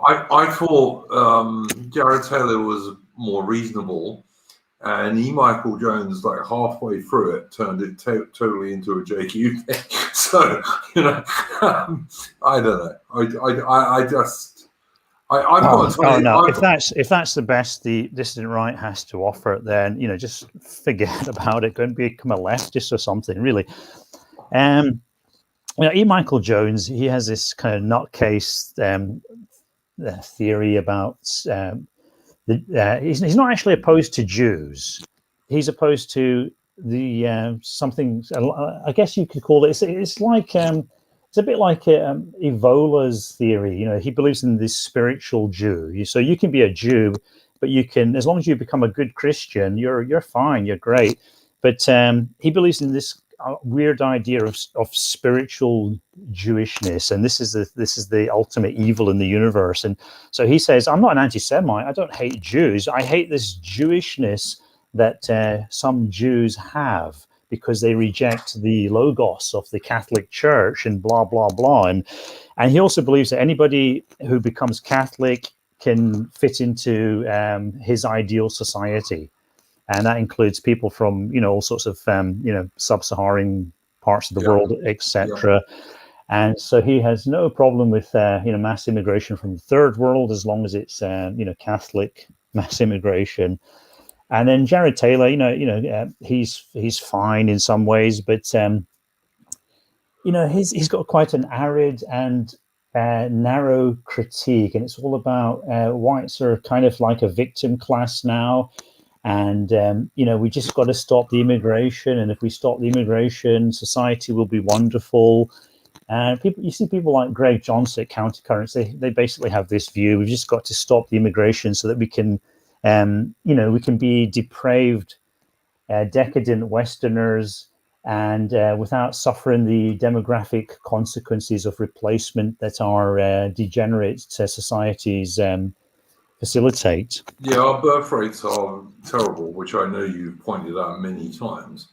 I thought Jared Taylor was more reasonable, and E. Michael Jones, like halfway through it, turned it totally into a JQ thing. So, you know, I don't know. I've got to tell you. No. If that's the best the dissident right has to offer, then, you know, just forget about it. Go and become a leftist or something, really. You know, E. Michael Jones, he has this kind of nutcase theory about he's not actually opposed to Jews. He's opposed to something, I guess you could call it. It's like it's a bit like Evola's theory. You know, he believes in this spiritual Jew. So you can be a Jew, but you can, as long as you become a good Christian, you're fine, you're great. But he believes in this weird idea of spiritual Jewishness, and this is the ultimate evil in the universe. And so he says, I'm not an anti-Semite. I don't hate Jews. I hate this Jewishness that some Jews have, because they reject the logos of the Catholic Church and blah, blah, blah. And he also believes that anybody who becomes Catholic can fit into his ideal society. And that includes people from, all sorts of, sub-Saharan parts of the world, etc. And so he has no problem with, mass immigration from the third world, as long as it's, Catholic mass immigration. And then Jared Taylor, he's fine in some ways, but he's got quite an arid and narrow critique, and it's all about whites are kind of like a victim class now, and we just got to stop the immigration, and if we stop the immigration, society will be wonderful. And you see people like Greg Johnson at Countercurrents, they basically have this view: we've just got to stop the immigration so that we can. We can be depraved, decadent Westerners, and without suffering the demographic consequences of replacement that our degenerate societies facilitate. Yeah, our birth rates are terrible, which I know you've pointed out many times.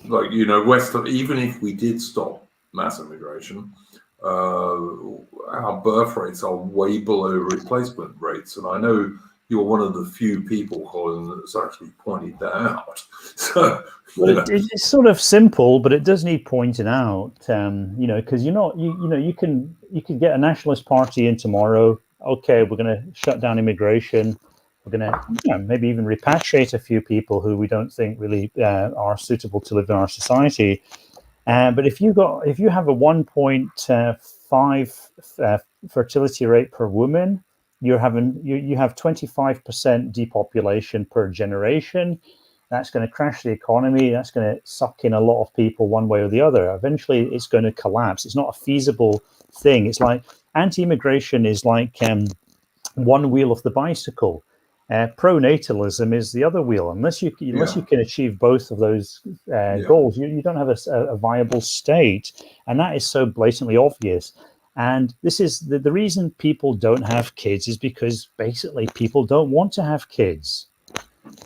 Like, Western, even if we did stop mass immigration, our birth rates are way below replacement rates, and I know you're one of the few people, Colin, that's actually pointed that out. So, it's sort of simple, but it does need pointing out. Because you can get a nationalist party in tomorrow. Okay, we're going to shut down immigration. We're going to maybe even repatriate a few people who we don't think really are suitable to live in our society. But if you have a 1.5 fertility rate per woman, you have 25% depopulation per generation. That's going to crash the economy. That's going to suck in a lot of people one way or the other. Eventually, it's going to collapse. It's not a feasible thing. It's like anti-immigration is like one wheel of the bicycle. Pronatalism is the other wheel. Unless you can achieve both of those goals, you don't have a viable state, and that is so blatantly obvious. And this is the reason people don't have kids, is because basically people don't want to have kids.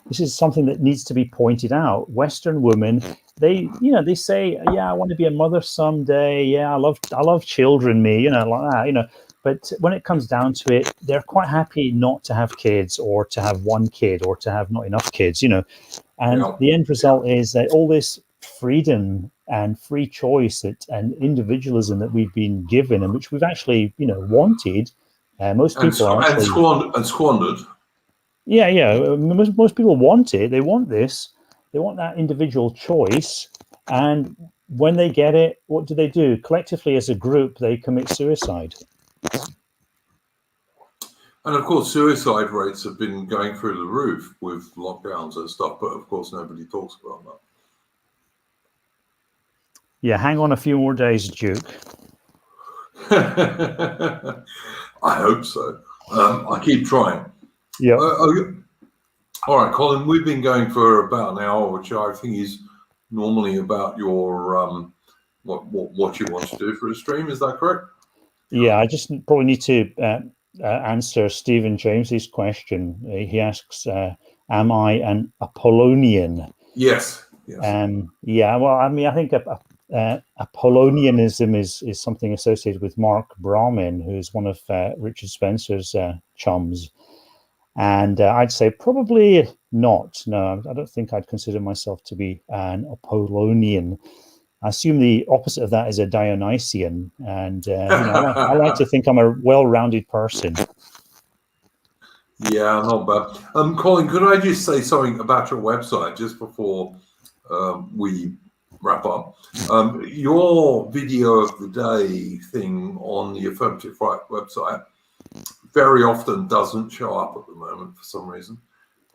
This is something that needs to be pointed out. Western women, they say, I want to be a mother someday. Yeah, I love children, like that, But when it comes down to it, they're quite happy not to have kids, or to have one kid, or to have not enough kids, And the end result is that all this freedom and free choice and individualism that we've been given, and which we've actually, wanted, most people are actually squandered. Yeah. Most people want it. They want this. They want that individual choice. And when they get it, what do? Collectively, as a group, they commit suicide. And of course, suicide rates have been going through the roof with lockdowns and stuff, but of course, nobody talks about that. Yeah, hang on a few more days, Duke. I hope so. I keep trying. Yeah. All right, Colin, we've been going for about an hour, which I think is normally about your what you want to do for a stream. Is that correct? Yeah, I just probably need to answer Stephen James's question. He asks, "Am I an Apollonian?" Yes. Yeah. Well, I mean, I think Apollonianism is something associated with Mark Brahmin, who's one of Richard Spencer's chums. And I'd say probably not. No, I don't think I'd consider myself to be an Apollonian. I assume the opposite of that is a Dionysian, and I like to think I'm a well-rounded person. Yeah, not bad. Colin, could I just say something about your website just before we wrap up? Your video of the day thing on the Affirmative Right website very often doesn't show up at the moment for some reason.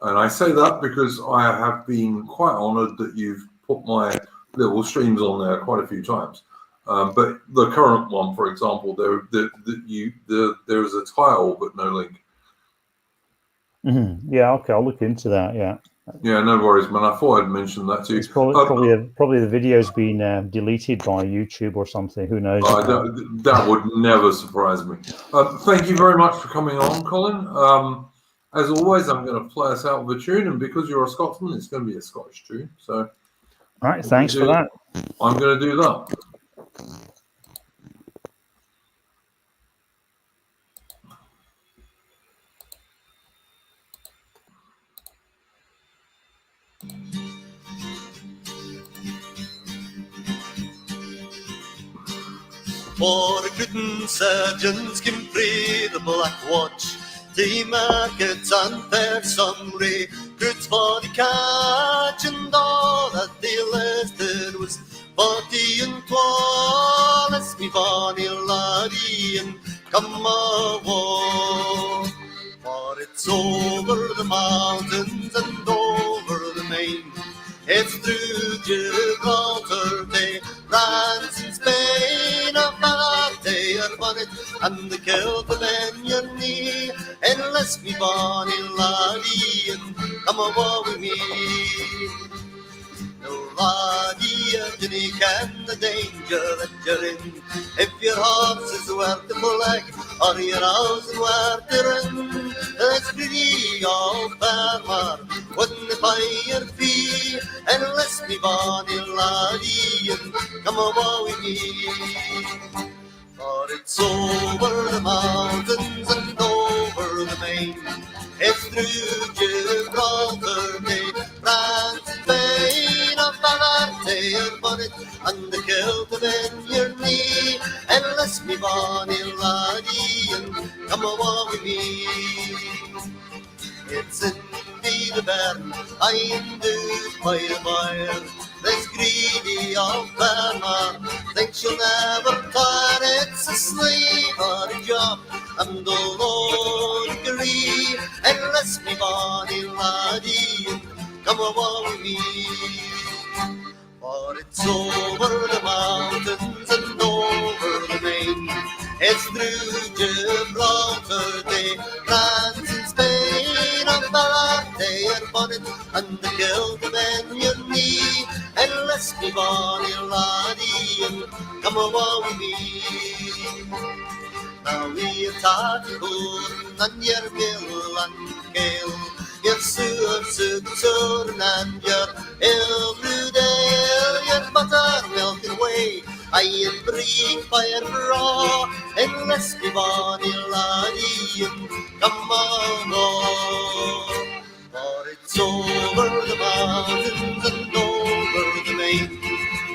And I say that because I have been quite honoured that you've put my little streams on there quite a few times. But the current one, for example, there is a tile but no link. Yeah, okay, I'll look into that. Yeah. Yeah, no worries, man. I thought I'd mention that to you. It's probably the video's been deleted by YouTube or something. Who knows? That would never surprise me. Thank you very much for coming on, Colin. As always, I'm going to play us out with a tune, and because you're a Scotsman, it's going to be a Scottish tune. So, all right, thanks for that. I'm going to do that. For recruiting surgeons can pray the Black Watch, the markets and fair summary, recruits for the catch, and all that they listed was 40 and 12. Let's me bonny laddie and come away. For it's over the mountains and over the main, it's through Gibraltar, they France and Spain, a bad day are bonnet, and the kilt of men your knee, and let's me bonny laddie, and come away with me. No laddie, you ken the danger that you're in, if your horse is worth the leg, or your house is worth the run, let's be all farmer, wouldn't buy your fee, and let's be bonny laddie, and come away with me. For it's over the mountains and over the main, it's through Gibraltar, they France and Spain, a Bavarte your bonnet, and the kilt of in your knee, and let's be bonny laddie, and come away with me. It's indeed a burn, I induced by the fire, this greedy old farmer thinks you'll never tire. It's a slave or a job, and all Lord agree, and let's be bonny laddie, and come away with me. For it's over the mountains and over the main, it's through Gibraltar, they France and Spain, and Ballarte your bonnet, and the kilt of in your knee, and let's be bonny laddie, and come away with me. Now we are talking good, and your mill and kale, your sugar and your Ilbrudale, your buttermilk and whey, I am bring fire raw, and let's be bonny laddie, and come on. For it's over the mountains and over the main,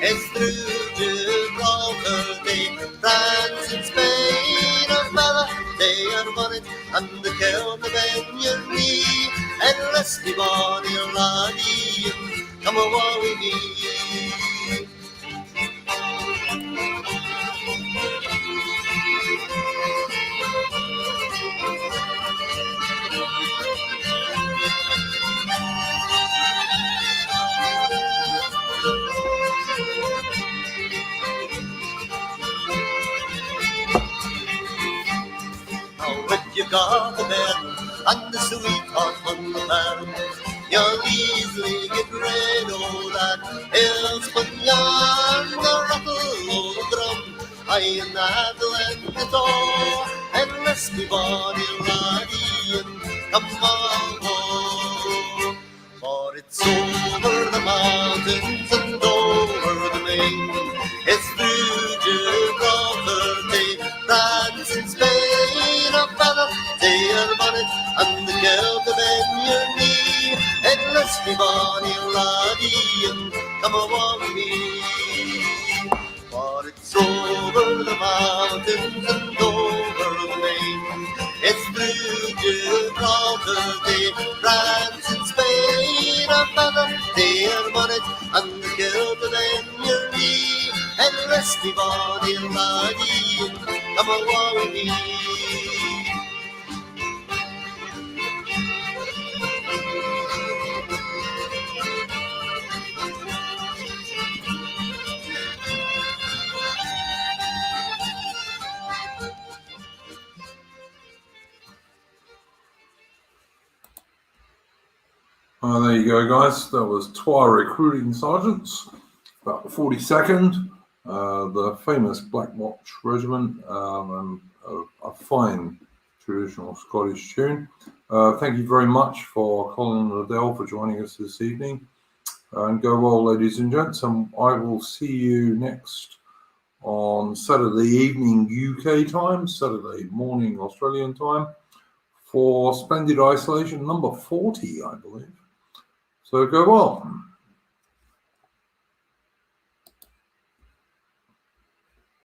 it's through Gibraltar, they France and Spain, a fella, they are bonnet, and the kilt of in your knee, and let's be bonny laddie, and come away with me. You got the bed and the sweetheart on the man, you'll easily get rid of that ill-spun yarn, the rattle of the drum, I and that'll end it all, and let's be bonny laddie, and come on home. For it's over the mountains and over the main, it's through Gibraltar, they France and Spain, a fella, they are bonnet, and the kilt of in your knee, and let's be bonny laddie, and come away with me. For it's over the mountains and over the main, it's through Gibraltar, they France and Spain, a fella, they are bonnet, and the kilt of in your knee, and let's be bonny laddie, and come away with me. There you go, guys. That was Twa Recruiting Sergeants, about the 42nd, the famous Black Watch Regiment, and a fine traditional Scottish tune. Thank you very much for Colin Liddell for joining us this evening. And go well, ladies and gents, and I will see you next on Saturday evening UK time, Saturday morning Australian time, for Splendid Isolation number 40, I believe. So go well.